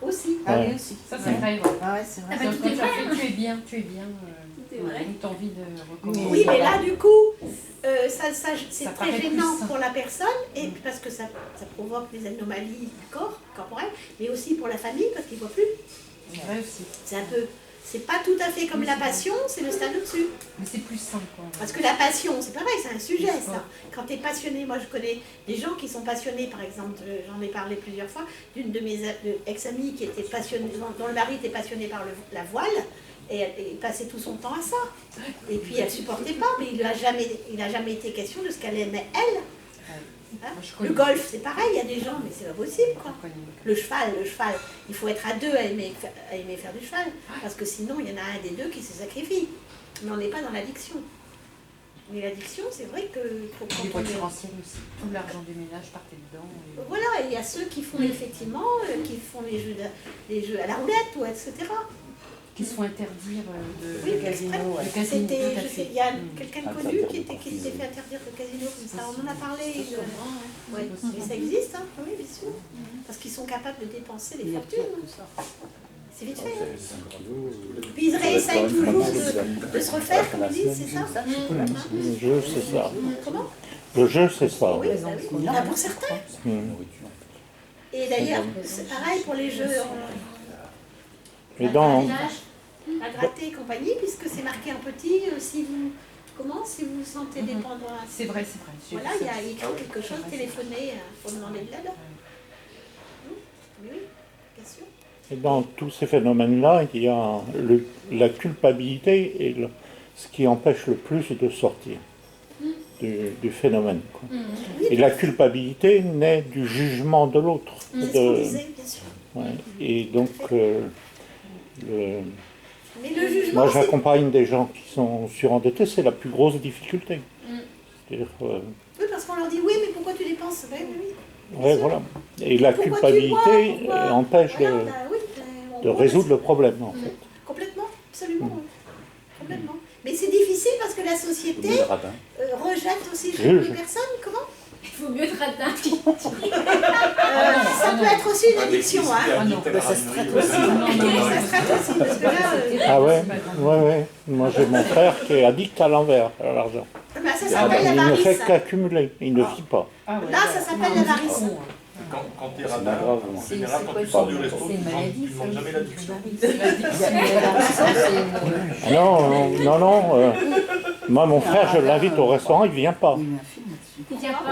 S1: Aussi.
S2: Ah oui, aussi.
S4: Ça, c'est vrai. Ouais.
S2: Ah ouais, c'est vrai.
S3: Ah bah, tout
S4: Quand
S3: est vrai.
S4: tu es bien,
S3: Tout est vrai.
S4: tu as envie de recommencer.
S1: Oui, mais là, du coup, c'est
S4: Ça
S1: très
S4: paraît
S1: gênant
S4: plus.
S1: pour la personne, et parce que ça provoque des anomalies du corps, corporelles, mais aussi pour la famille, parce qu'ils ne voient plus.
S4: C'est vrai aussi.
S1: C'est un peu... C'est pas tout à fait comme la passion, c'est le stade au-dessus.
S4: Mais c'est plus simple. Quoi.
S1: Parce que la passion, c'est pareil, c'est un sujet, ça. Quand tu es passionné, moi je connais des gens qui sont passionnés, par exemple, j'en ai parlé plusieurs fois, d'une de mes ex-amies qui était passionnée, dont le mari était passionné par la voile, et elle passait tout son temps à ça. Et puis elle supportait pas, mais il n'a jamais été question de ce qu'elle aimait, elle. Hein? Le golf, c'est pareil, il y a des gens, mais c'est pas possible, quoi. Le cheval, il faut être à deux à aimer faire du cheval, parce que sinon, il y en a un des deux qui se sacrifie. Mais on n'est pas dans l'addiction. Mais l'addiction, c'est vrai que...
S4: Les voitures anciennes aussi. Tout l'argent du ménage partait dedans. Et...
S1: Voilà, il y a ceux qui font effectivement, qui font les jeux à la roulette, ou etc.
S4: Qui se font interdire
S1: Oui,
S4: le casino.
S1: exprès.
S4: Le casino,
S1: C'était,
S4: tout à
S1: je
S4: fait.
S1: sais, il y a quelqu'un de connu qui s'est fait interdire le casino comme ça. On en a parlé. Ouais, mais ça existe, hein. Oui, bien sûr. Parce qu'ils sont capables de dépenser des fortunes. C'est vite fait. Hein. Puis ils réessayent toujours de se refaire, comme ils disent, c'est ça?
S6: Le jeu, c'est ça.
S1: Comment?
S6: Le jeu, c'est ça.
S1: Oui, bah oui. Il y en a pour certains. Et d'ailleurs, c'est pareil pour les jeux
S6: Et dans,
S1: à gratter et compagnie, puisque c'est marqué en petit, si vous vous sentez dépendant.
S4: C'est vrai, c'est vrai.
S1: Voilà, il y a écrit quelque chose, téléphoner pour demander de l'aide. Oui, bien sûr.
S6: et dans tous ces phénomènes-là, il y a la culpabilité et ce qui empêche le plus de sortir du phénomène. Quoi. Et la culpabilité naît du jugement de l'autre.
S1: C'est ce qu'on disait, bien sûr.
S6: Ouais. Et donc,
S1: Mais le jugement,
S6: moi
S1: c'est...
S6: j'accompagne des gens qui sont surendettés, c'est la plus grosse difficulté. C'est-à-dire,
S1: Oui, parce qu'on leur dit, oui, mais pourquoi tu dépenses? Oui, oui.
S6: ouais, voilà. Et la
S1: Pourquoi
S6: culpabilité
S1: tu bois?
S6: empêche
S1: Voilà, bah oui, on
S6: de
S1: boit,
S6: résoudre
S1: c'est-
S6: le problème, en fait.
S1: Complètement, absolument. Oui. Complètement. Mais c'est difficile parce que la société rejette aussi les
S6: Juge.
S1: personnes. Comment?
S3: vaut mieux être radin.
S1: Ça peut être aussi une addiction, hein.
S2: Ça se traite
S1: Ça se traite aussi, parce que là,
S6: Ah ouais, ouais. Moi j'ai mon frère qui est addict à l'envers, à l'argent.
S1: ça s'appelle la
S6: Il ne fait
S1: varice.
S6: qu'accumuler, il ne vit pas.
S1: Là, ça s'appelle la varice.
S5: Quand tu es radin, en général, quand tu sors du resto, tu ne demandes jamais l'addiction.
S6: Non. Moi, mon frère, je l'invite au restaurant, il ne vient pas.
S2: Il y a eu un film là-dessus.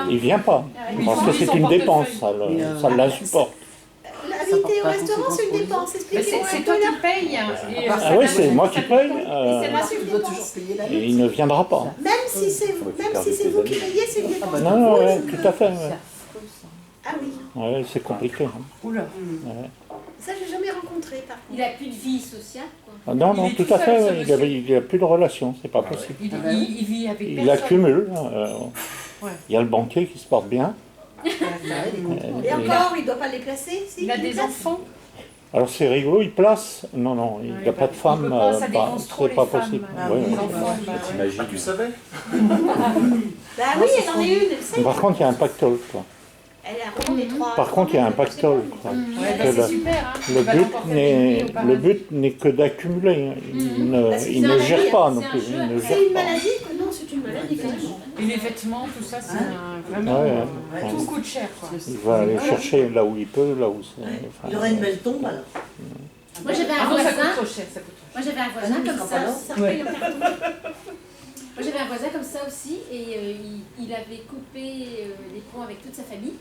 S3: Il vient pas.
S6: Il vient pas. Parce que c'est une dépense, ça l'insupporte.
S1: L'invité au restaurant, c'est une dépense. Expliquez-moi un
S4: C'est
S1: peu
S4: toi
S1: là.
S4: qui paye.
S6: Ah oui, c'est moi qui paye.
S1: C'est moi qui
S2: Tu dois toujours payer la
S6: Et il ne viendra pas.
S1: Même si c'est vous qui payez, c'est une dépense.
S6: Non, ouais, tout à fait. Ouais.
S1: Ah oui,
S6: Ouais, c'est compliqué. Hein.
S4: Oula.
S6: Ouais.
S1: ça j'ai jamais rencontré par
S3: Il
S1: contre.
S3: n'a plus de vie sociale, quoi.
S6: Ah, non,
S4: Il est
S6: tout
S4: tout
S6: à
S4: seul,
S6: fait.
S4: ce
S6: Ouais. Il n'y a plus de relation, c'est pas possible.
S4: Il vit avec
S6: Il
S4: personne.
S6: accumule.
S4: Ouais.
S6: Il y a le banquier qui se porte bien.
S1: Et encore, il ne doit pas les placer si,
S4: Il a
S1: les
S4: des
S1: place.
S4: enfants.
S6: Alors c'est rigolo, il place. Non, il n'y a pas de femme.
S4: Il peut pas, ça dénonce trop
S6: c'est
S4: les
S6: pas
S4: femmes.
S6: possible.
S4: Ah,
S6: Ouais,
S4: les
S6: ouais.
S4: enfants,
S5: Ah, tu savais?
S1: Bah oui, elle en est une, elle sait.
S6: Par contre, il y a un pactole. Quoi.
S1: Elle est à Rouen, les trois.
S6: Par contre, il y a un pactole. Quoi.
S4: Ouais,
S6: Que
S4: bah, c'est super. Hein.
S6: le
S4: Tu vas l'emporter avec lui au paradis.
S6: but n'est que d'accumuler. Hein.
S1: Parce que
S6: Il
S1: c'est
S6: ne
S1: un
S6: gère
S1: jeu,
S6: pas
S3: c'est
S6: non
S3: un
S6: plus.
S3: jeu.
S6: Il ne
S1: C'est
S6: gère
S1: une
S6: pas.
S1: maladie que non, c'est une maladie carrément.
S4: Et les vêtements, tout ça, c'est vraiment.
S6: Ouais.
S4: Tout coûte cher, quoi.
S6: Il va aller chercher là où il peut, là où c'est.
S7: Il y aurait une belle tombe alors.
S3: Moi, j'avais un
S4: Ah non, ça
S3: voisin.
S4: coûte trop cher, ça coûte trop cher.
S3: Moi, j'avais un voisin
S7: Ah non,
S3: comme
S7: mais
S3: ça.
S7: quand
S1: Ça paye en carton.
S3: Moi, j'avais un voisin comme ça aussi, et il avait coupé les ponts avec toute sa famille.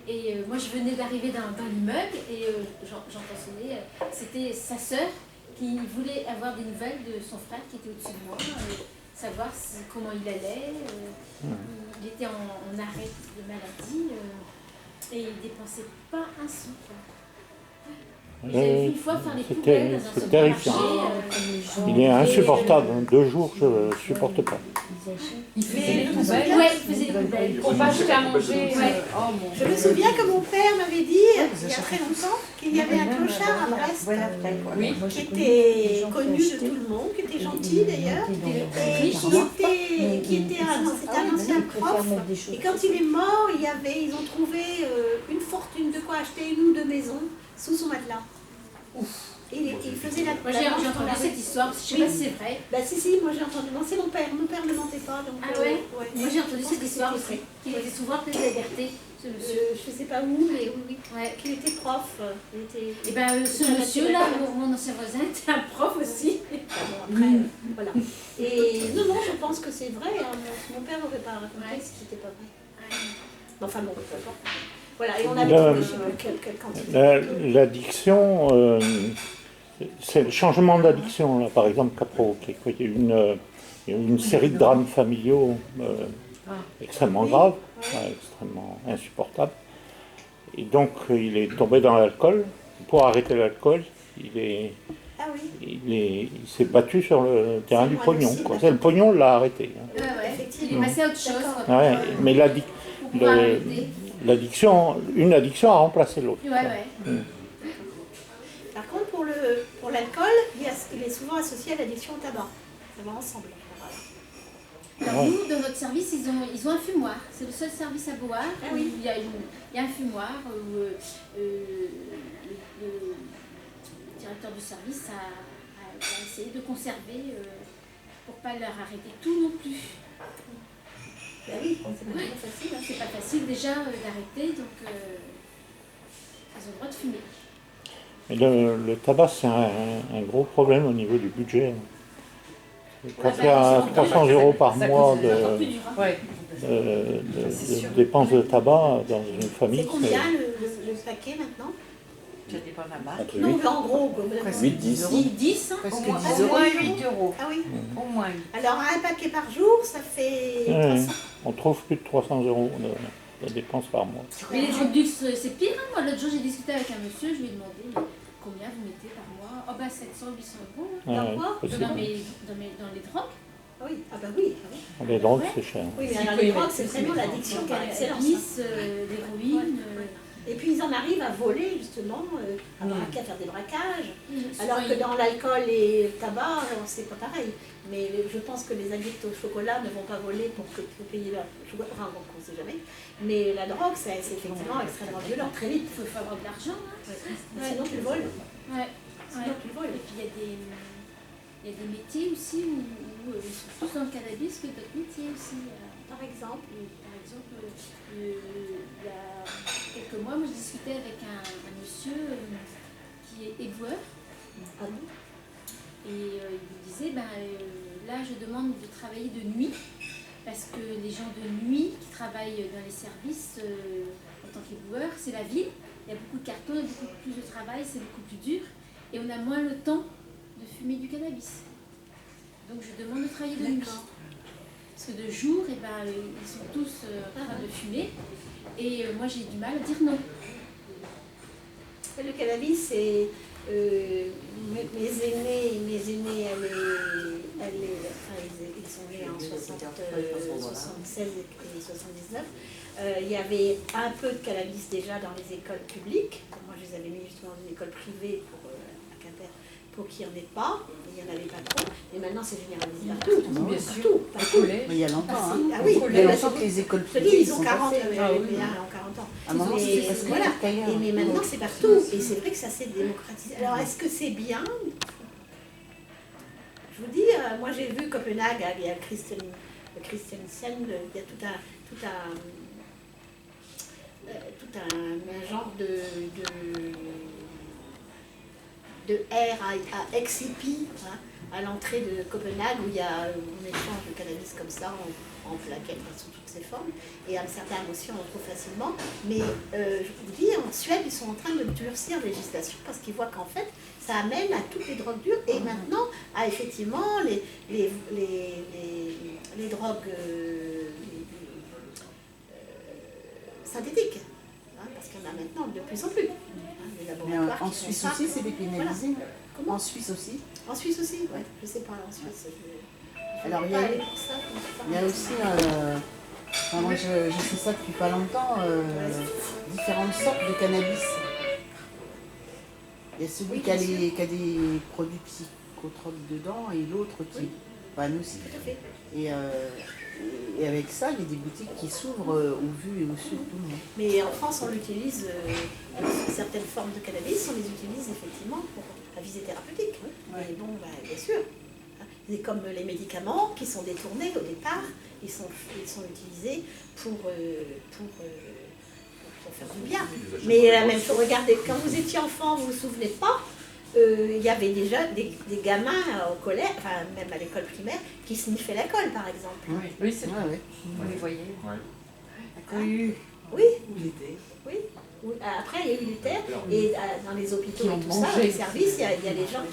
S3: Et moi, je venais d'arriver dans l'immeuble, et j'entends sonner. C'était sa sœur qui voulait avoir des nouvelles de son frère qui était au-dessus de moi, savoir comment il allait. Il était en arrêt de maladie, et il dépensait pas un sou, quoi. J'avais vu une fois faire les poubelles dans un
S6: c'est terrifiant.
S3: supermarché.
S6: Il est insupportable. 2 jours, je ne supporte pas.
S4: Il faisait les poubelles.
S3: Ouais, il faisait les poubelles.
S4: Pour pas acheter à manger.
S3: Ouais.
S4: Oh mon
S1: Je me souviens que mon père m'avait dit, il y a très longtemps, qu'il y avait un clochard à Brest
S4: Oui.
S1: qui était connu de tout le monde, qui était gentil d'ailleurs, et qui était c'était un ancien prof. Et quand il est mort, ils ont trouvé une fortune de quoi acheter 1 ou 2 maisons sous son matelas. Et il faisait la.
S3: Moi, j'ai entendu cette histoire, parce que je sais pas si c'est vrai.
S1: Bah si, moi j'ai entendu. Non, c'est mon père. Mon père ne mentait pas. Donc,
S3: Ah ouais.
S1: ouais.
S3: Moi, j'ai entendu
S1: Je pense
S3: cette
S1: que
S3: histoire
S1: c'était
S3: aussi. Qu'il était souvent plein de liberté, ce monsieur.
S1: Je sais pas où, mais oui.
S3: Ouais.
S1: Qu'il était prof. Il était.
S3: Et ben, ce monsieur-là, mon ancien voisin, était un prof aussi.
S1: Après, voilà. Et non, je pense que c'est vrai. Hein. Mon père n'aurait pas raconté ce qui n'était pas vrai. Enfin bon, peu importe. Voilà, et on avait trouvé, je sais plus quelle quantité.
S6: L'addiction, c'est le changement d'addiction, là, par exemple, qu'a provoqué. Quoi. Il y a eu une série de drames familiaux extrêmement graves, extrêmement insupportables. Et donc, il est tombé dans l'alcool. Pour arrêter l'alcool, il s'est battu sur le terrain du pognon. Quoi. C'est le pognon l'a arrêté. Hein.
S3: Il est passé à autre chose.
S6: Ouais, mais une addiction a remplacé l'autre.
S1: Par contre, pour l'alcool, il est souvent associé à l'addiction au tabac. Ça va ensemble.
S3: Alors nous, dans notre service, ils ont un fumoir. C'est le seul service à boire.
S1: Ah oui.
S3: Il y a un fumoir où le directeur du service a essayé de conserver pour ne pas leur arrêter tout non plus.
S1: Ben oui, c'est pas facile. Hein.
S3: C'est pas facile déjà d'arrêter, donc ils ont le droit de fumer.
S6: Et le tabac, c'est un gros problème au niveau du budget. Quand il y a 300 € par mois de dépenses de tabac dans une famille,
S1: c'est combien le paquet maintenant?
S7: Ça dépend de la marque.
S1: Non, mais en gros,
S7: 8-10 €.
S3: 10, hein,
S7: Presque
S3: au moins.
S7: 10
S4: Au
S7: €.
S4: moins 8 €.
S1: Ah oui.
S4: Au moins 8.
S1: Alors un paquet par jour, ça fait 300.
S6: on trouve plus de 300 € de dépenses par mois.
S3: Mais les drogues luxe, c'est pire. Hein. Moi, l'autre jour, j'ai discuté avec un monsieur, je lui ai demandé combien vous mettez par mois. Oh, bah 700, 800 €.
S1: Dans quoi?
S6: Possible.
S3: Dans les drogues.
S1: Ah oui, ah bah oui. Ah oui.
S6: Les drogues, c'est cher.
S1: Oui, mais alors les drogues, c'est vraiment l'addiction qui est excellente.
S3: Cannabis, l'héroïne.
S1: Et puis ils en arrivent à voler justement, à braquer, à faire des braquages. Alors que dans l'alcool et le tabac, c'est pas pareil. Mais je pense que les addicts au chocolat ne vont pas voler pour payer leur chocolat. Enfin, bon, on ne sait jamais. Mais la drogue, c'est effectivement extrêmement violent, très vite.
S3: Il faut avoir de l'argent.
S1: Sinon tu le voles.
S3: Sinon tu le voles. Et puis il y a des métiers aussi où ils sont plus dans le cannabis que d'autres métiers aussi.
S1: Par exemple,
S3: il y a quelques mois, moi je discutais avec un monsieur qui est éboueur. Et il me disait, là je demande de travailler de nuit, parce que les gens de nuit qui travaillent dans les services en tant qu'éboueur, c'est la ville. Il y a beaucoup de cartons, il y a beaucoup plus de travail, c'est beaucoup plus dur. Et on a moins le temps de fumer du cannabis. Donc je demande de travailler de nuit. Parce que de jour, ils sont tous en train de fumer. Et moi, j'ai du mal à dire non.
S1: Le cannabis, c'est... mes aînés, ils sont nés en 76 et 79. Il y avait un peu de cannabis déjà dans les écoles publiques. Moi, je les avais mis justement dans une école privée à Quimper, pour qu'il n'y en ait pas. Il n'y en avait pas trop. Et maintenant, c'est généralisé partout.
S4: Bien sûr.
S1: Partout.
S2: Mais il y a longtemps.
S1: Ah oui,
S2: il y a longtemps que les écoles privées
S1: ils ont 40 ans.
S2: À un moment, c'est parce que
S1: voilà. Mais maintenant, c'est partout. Et c'est vrai que ça s'est démocratisé. Alors, est-ce que c'est bien? Je vous dis, moi j'ai vu Copenhague, il y a Christiansen, il y a tout un genre de air à Exipi, à l'entrée de Copenhague, où il y a un échange de cannabis comme ça, en plaquettes, sous toutes ses formes. Et Amsterdam aussi, on le trouve facilement. Mais je vous dis, en Suède, ils sont en train de durcir la législation parce qu'ils voient qu'en fait, ça amène à toutes les drogues dures et maintenant à effectivement les drogues synthétiques. Parce qu'il y en a maintenant de plus en plus.
S2: Mais en Suisse aussi, c'est dépénalisé.
S1: Voilà. Comment?
S2: En Suisse aussi.
S1: En Suisse aussi, oui. Je ne sais pas, en Suisse.
S2: Alors, il y a aussi, moi je sais ça depuis pas longtemps, différentes sortes de cannabis. Il y a celui qui a des produits psychotropes dedans et l'autre qui est pas nocif. Et avec ça, il y a des boutiques qui s'ouvrent au vu et au su de tout le monde.
S1: Mais en France, on utilise certaines formes de cannabis, on les utilise effectivement à visée thérapeutique. Mais bon, bien sûr. C'est comme les médicaments qui sont détournés au départ, ils sont utilisés pour faire du bien. Mais la même chose, regardez, quand vous étiez enfant, vous ne vous souvenez pas, il y avait déjà des gamins au collège, enfin même à l'école primaire, qui sniffaient la colle par exemple.
S4: Oui, c'est vrai. On les voyait.
S1: Oui. Oui. Après, il y a eu l'UTER, et dans les hôpitaux et tout ça, dans les services, il y a des gens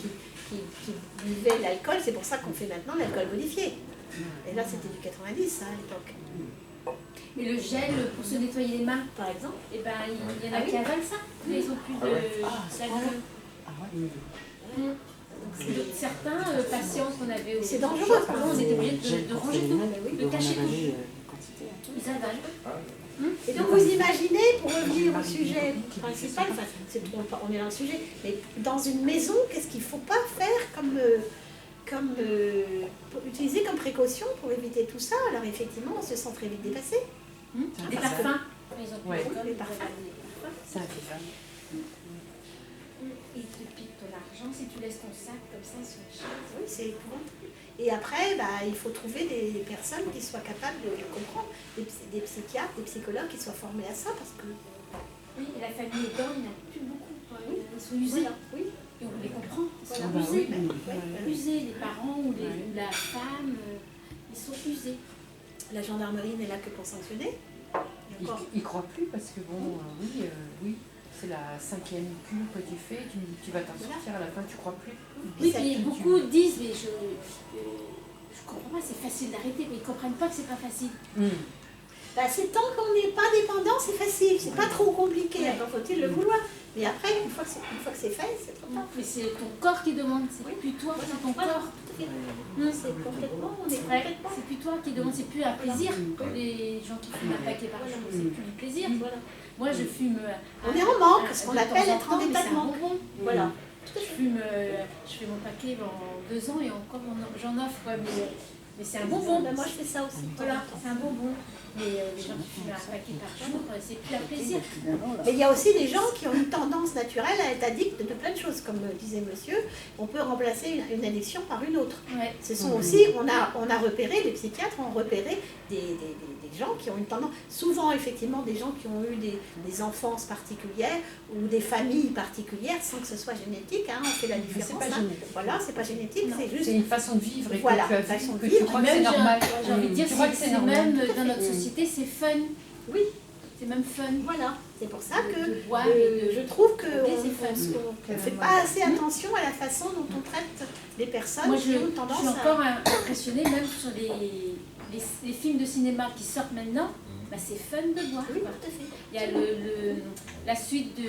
S1: qui buvaient l'alcool, c'est pour ça qu'on fait maintenant l'alcool modifié. Et là, c'était du 90 à l'époque.
S3: Mais le gel pour se nettoyer les mains, par exemple, il y en a qui avalent ça, mais ils n'ont plus d'alcool. Certains patients qu'on avait au...
S1: C'est dangereux,
S3: pardon, on était obligés de ranger tout, de cacher tout. Ils avalent.
S1: Et donc vous imaginez, pour revenir au sujet principal, on est dans le sujet, mais dans une maison, qu'est-ce qu'il ne faut pas faire utiliser comme précaution pour éviter tout ça? Alors effectivement, on se sent très vite dépassé.
S3: Les parfums, par exemple.
S1: Les parfums.
S4: C'est invivable.
S3: Ils te piquent ton argent si tu laisses ton sac comme ça sur la chaise.
S1: Oui, c'est épouvantable. Et après, il faut trouver des personnes qui soient capables de comprendre, des psychiatres, des psychologues qui soient formés à ça, parce que...
S3: Oui, et la famille aidant, il n'y en a plus beaucoup. Ils sont usés.
S1: Voilà. Oui.
S3: Et on les comprend. Ils sont
S1: usés.
S3: Usés, les parents ou la femme, ils sont usés.
S1: La gendarmerie n'est là que pour sanctionner.
S4: Ils ne croient plus parce que bon, oui. C'est la 5e cure que tu fais, tu vas t'en sortir, à la fin tu crois plus.
S3: Oui, mais beaucoup disent, mais je comprends pas, c'est facile d'arrêter, mais ils ne comprennent pas que c'est pas facile.
S1: Bah, c'est tant qu'on n'est pas dépendant, c'est facile, c'est pas trop compliqué, encore faut-il le vouloir. Mais après, une fois que c'est fait, c'est trop tard.
S3: Mais c'est ton corps qui demande, c'est plus toi, c'est ton corps.
S1: C'est complètement, on est
S3: Ouais,
S1: complètement.
S3: c'est plus toi qui demande, c'est plus un plaisir. Les gens qui fument un paquet par jour, c'est plus du plaisir.
S1: Voilà.
S3: Moi, je fume.
S1: On est en manque, ce qu'on
S3: de
S1: appelle
S3: temps en
S1: être
S3: temps,
S1: en
S3: mais
S1: état
S3: c'est
S1: de
S3: un
S1: manque.
S3: bonbon.
S1: Voilà.
S3: Je fais mon paquet en 2 ans et encore j'en offre, quoi, mais c'est un bonbon.
S1: Moi, je fais ça aussi.
S3: Voilà, c'est un bonbon. Mais les gens qui fument un paquet par jour, c'est plus un plaisir.
S1: Mais il y a aussi des gens qui ont une tendance naturelle à être addicts de plein de choses. Comme disait monsieur, on peut remplacer une addiction par une autre.
S3: Ouais.
S1: Ce sont aussi, on a repéré, les psychiatres ont repéré des gens qui ont une tendance, souvent effectivement des gens qui ont eu des enfances particulières ou des familles particulières sans que ce soit génétique, hein, on fait la différence.
S4: C'est pas
S1: hein.
S4: génétique.
S1: Voilà, c'est pas génétique,
S3: Non.
S1: c'est juste.
S4: C'est une façon de vivre et
S1: Voilà,
S4: que tu as
S1: façon
S4: vu,
S1: de
S4: que tu
S1: vivre.
S4: crois que c'est
S3: Même,
S4: normal.
S3: j'ai envie de dire,
S4: Tu crois que
S3: c'est
S4: c'est normal.
S3: même dans notre société, c'est fun.
S1: Oui,
S3: C'est même fun.
S1: voilà. C'est pour ça que
S3: De boire et de-
S1: je trouve qu'on
S3: des effets.
S1: ne fait pas assez attention à la façon dont on traite les personnes
S3: Moi,
S1: qui
S3: je
S1: ont
S3: suis
S1: tendance
S3: encore impressionnée, même sur les films de cinéma qui sortent maintenant, bah, c'est fun de voir.
S1: Oui,
S3: quoi.
S1: tout à fait.
S3: Il y a la suite du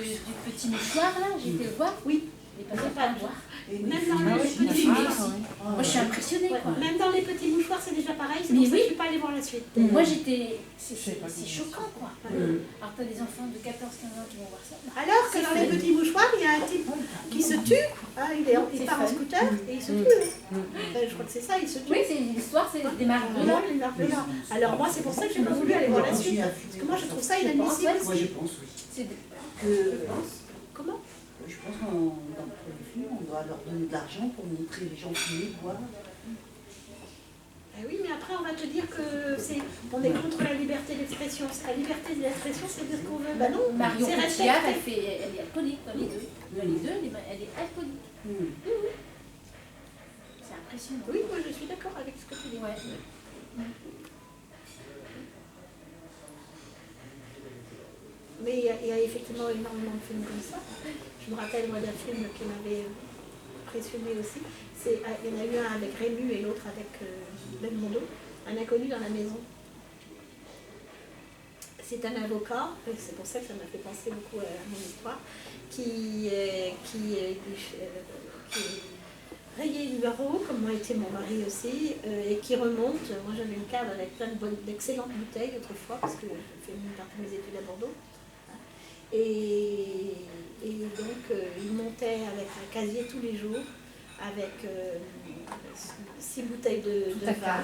S3: petit mouchoir, là, j'ai été le voir.
S1: Oui.
S3: Mais pas pas le voir.
S1: Même dans les petits
S3: filmé
S1: mouchoirs.
S3: aussi. Moi, je suis impressionnée,
S1: Ouais,
S3: quoi.
S1: même dans les petits mouchoirs, c'est déjà pareil, c'est
S3: Mais
S1: pour ça que
S3: oui.
S1: je ne suis pas allée voir la suite.
S3: Moi, j'étais.
S4: Je sais pas
S3: C'est
S4: comment
S3: choquant, quoi.
S1: Ouais.
S3: Alors, t'as des enfants de 14-15 ans qui vont voir ça.
S1: Alors que dans les petits mouchoirs, il y a un type qui se tue, hein, il
S3: C'est
S1: part en
S3: fun.
S1: scooter et il se tue. Je crois que c'est ça, il se tue.
S3: Oui, c'est l'histoire, c'est des marques.
S1: Là, il meurt là. Alors moi, c'est pour ça que je n'ai pas voulu aller voir la suite. Parce que moi, je trouve ça inadmissible.
S7: Moi, je pense, oui.
S3: C'est
S7: Que,
S1: Comment
S7: je pense qu'on dans le film, on doit leur donner de l'argent pour montrer les gens fumer, boire.
S1: Oui, mais après, on va te dire que on est contre la liberté d'expression. La liberté d'expression, c'est dire qu'on veut. Bah non,
S3: Marion
S1: c'est
S3: Cotillard,
S1: respecté.
S3: elle est alcoolique dans les deux. Dans les deux, elle est alcoolique. C'est impressionnant.
S1: Oui, moi, je suis d'accord avec ce que tu dis.
S3: Ouais.
S1: Mais il y a effectivement énormément de films comme ça. Je me rappelle, moi, d'un film qui m'avait impressionné aussi. Il y en a eu un avec Rému et l'autre avec Belmondo, Un inconnu dans la maison. C'est un avocat, et c'est pour ça que ça m'a fait penser beaucoup à mon histoire, qui rayé du barreau, comme moi était mon mari aussi, et qui remonte. Moi j'avais une cave avec plein d'excellentes bouteilles autrefois, parce que j'ai fait une partie de mes études à Bordeaux. Et donc il montait avec un casier tous les jours, avec 6 bouteilles de vin,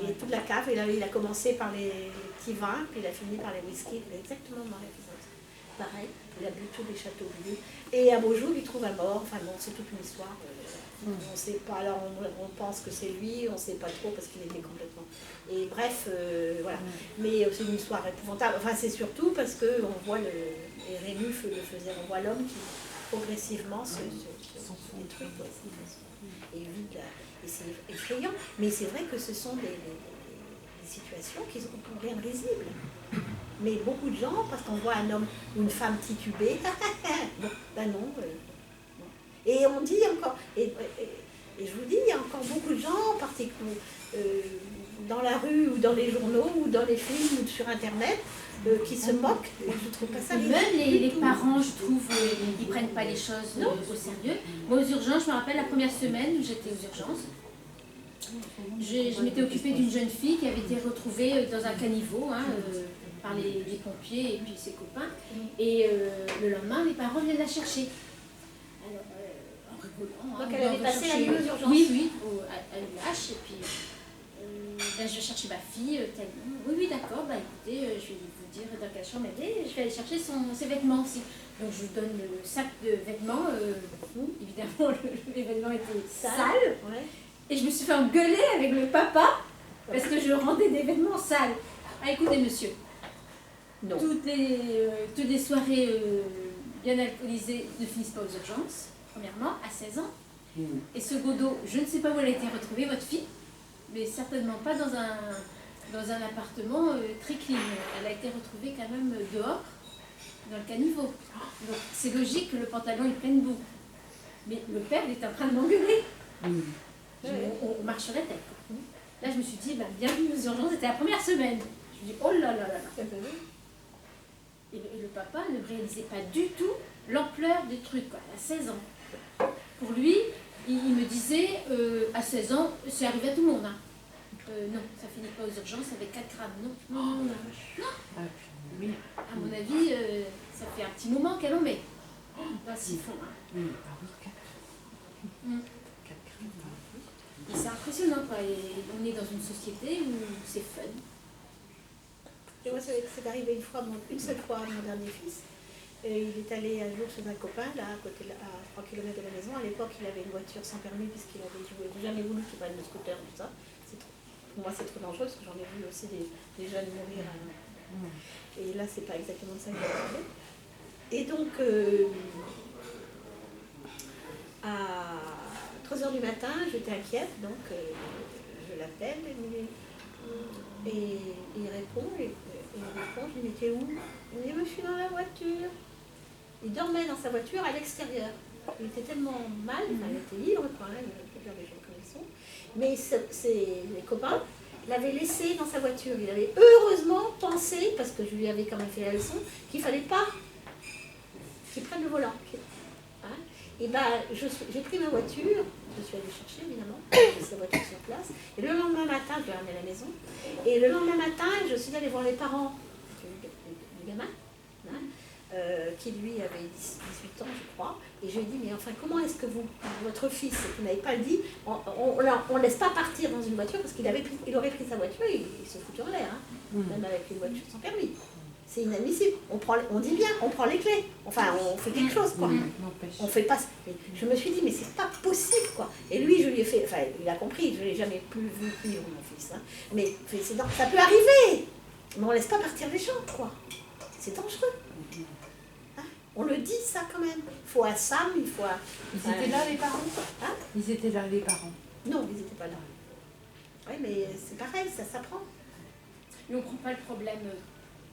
S1: et toute la cave. Et là, il a commencé par les petits vins, puis il a fini par les whisky. Il est exactement dans l'épisode. Pareil, il a bu tous les châteaux bleus. Et un beau jour, il trouve un mort. Enfin bon, c'est toute une histoire. On ne sait pas, alors on pense que c'est lui, on ne sait pas trop parce qu'il était complètement. Et bref, voilà. Mais c'est une histoire épouvantable. Enfin, c'est surtout parce qu'on voit et Rému le faisait, on voit l'homme qui progressivement se détruit. Et c'est effrayant. Mais c'est vrai que ce sont des situations qui sont rien de risibles. Mais beaucoup de gens, parce qu'on voit un homme ou une femme titubée, bon, ben non. Et on dit encore, et je vous dis, il y a encore beaucoup de gens, particulièrement dans la rue ou dans les journaux ou dans les films ou sur Internet, qui se moquent. Et je trouve pas ça
S3: Même les parents, je trouve, ils ne prennent pas les choses au sérieux. Moi, aux urgences, je me rappelle la première semaine où j'étais aux urgences. Je m'étais occupée d'une jeune fille qui avait été retrouvée dans un caniveau par les pompiers et puis ses copains. Et le lendemain, les parents viennent la chercher. Alors, en rigolant.
S1: Donc elle avait passé la nuit aux urgences.
S3: Oui, à l'UH. Et puis, là, je vais chercher ma fille. Oui, d'accord. Bah écoutez, je vais vous dire dans quelle chambre elle est. Je vais aller chercher ses vêtements aussi. Donc je lui donne le sac de vêtements. Évidemment, les vêtements étaient sales.
S1: Ouais.
S3: Et je me suis fait engueuler avec le papa parce que je rendais des vêtements sales. Ah, écoutez, monsieur,
S1: Non.
S3: toutes les soirées bien alcoolisées ne finissent pas aux urgences, premièrement, à 16 ans. Et secondo, je ne sais pas où elle a été retrouvée, votre fille, mais certainement pas dans un appartement très clean. Elle a été retrouvée quand même dehors, dans le caniveau. Donc c'est logique que le pantalon il prenne bout. Mais le père il était en train de m'engueuler. On marcherait tête. Là, je me suis dit, bienvenue aux urgences, c'était la première semaine. Je Je dis, oh là là là là. Et le papa ne réalisait pas du tout l'ampleur du truc, quoi, à 16 ans. Pour lui, il me disait, à 16 ans, c'est arrivé à tout le monde. Hein. Non, ça finit pas aux urgences avec 4 grammes, non. Non, non, non.
S4: Ah, puis, oui.
S3: À mon avis, ça fait un petit moment qu'elle en met. Dans le siphon. Hein.
S4: Ah oui, 4.
S3: Mm.
S4: 4 grammes.
S3: Et c'est impressionnant, quoi. Et on est dans une société où c'est fun.
S1: Et moi, c'est arrivé une seule fois à mon dernier fils. Et il est allé un jour chez un copain, là, à côté, à 3 km de la maison. À l'époque, il avait une voiture sans permis, puisqu'il avait jamais voulu qu'il prenne le scooter, tout ça. Pour moi, c'est trop dangereux, parce que j'en ai vu aussi des jeunes mourir. Et là, c'est pas exactement ça qu'il a parlé. Et donc, à 3 h du matin, j'étais inquiète, donc je l'appelle, et il répond, je lui dis, t'es où? Il me dit, je suis dans la voiture. Il dormait dans sa voiture à l'extérieur. Il était tellement mal, enfin, il était ivre, quand même, on peut dire les gens comme ils sont. Mais les copains l'avaient laissé dans sa voiture. Il avait heureusement pensé, parce que je lui avais quand même fait la leçon, qu'il ne fallait pas qu'il prenne le volant. Hein? Et j'ai pris ma voiture, je suis allée chercher évidemment, j'ai laissé la voiture sur place. Et le lendemain matin, je l'ai ramenée à la maison. Et le lendemain matin, je suis allée voir les parents du gamin. Hein, qui lui avait 18 ans, je crois, et je lui ai dit, mais enfin, comment est-ce que votre fils, vous n'avez pas dit, on ne laisse pas partir dans une voiture, parce qu'il aurait pris sa voiture, il se foutait en l'air, hein, même avec une voiture sans permis. C'est inadmissible. On dit bien, on prend les clés, enfin, on fait quelque chose, quoi. On fait pas. Je me suis dit, mais c'est pas possible, quoi. Et lui, je lui ai fait, enfin, il a compris, je ne l'ai jamais plus vu vivre, mon fils, hein. Mais ça peut arriver, mais on ne laisse pas partir les gens, quoi. C'est dangereux. On le dit, ça, quand même. Il faut à Sam, il faut à...
S4: Ils étaient là, les parents?
S1: Hein?
S4: Ils étaient là, les parents?
S1: Non, ils n'étaient pas là. Oui, mais c'est pareil, ça s'apprend.
S3: Mais on ne prend pas le problème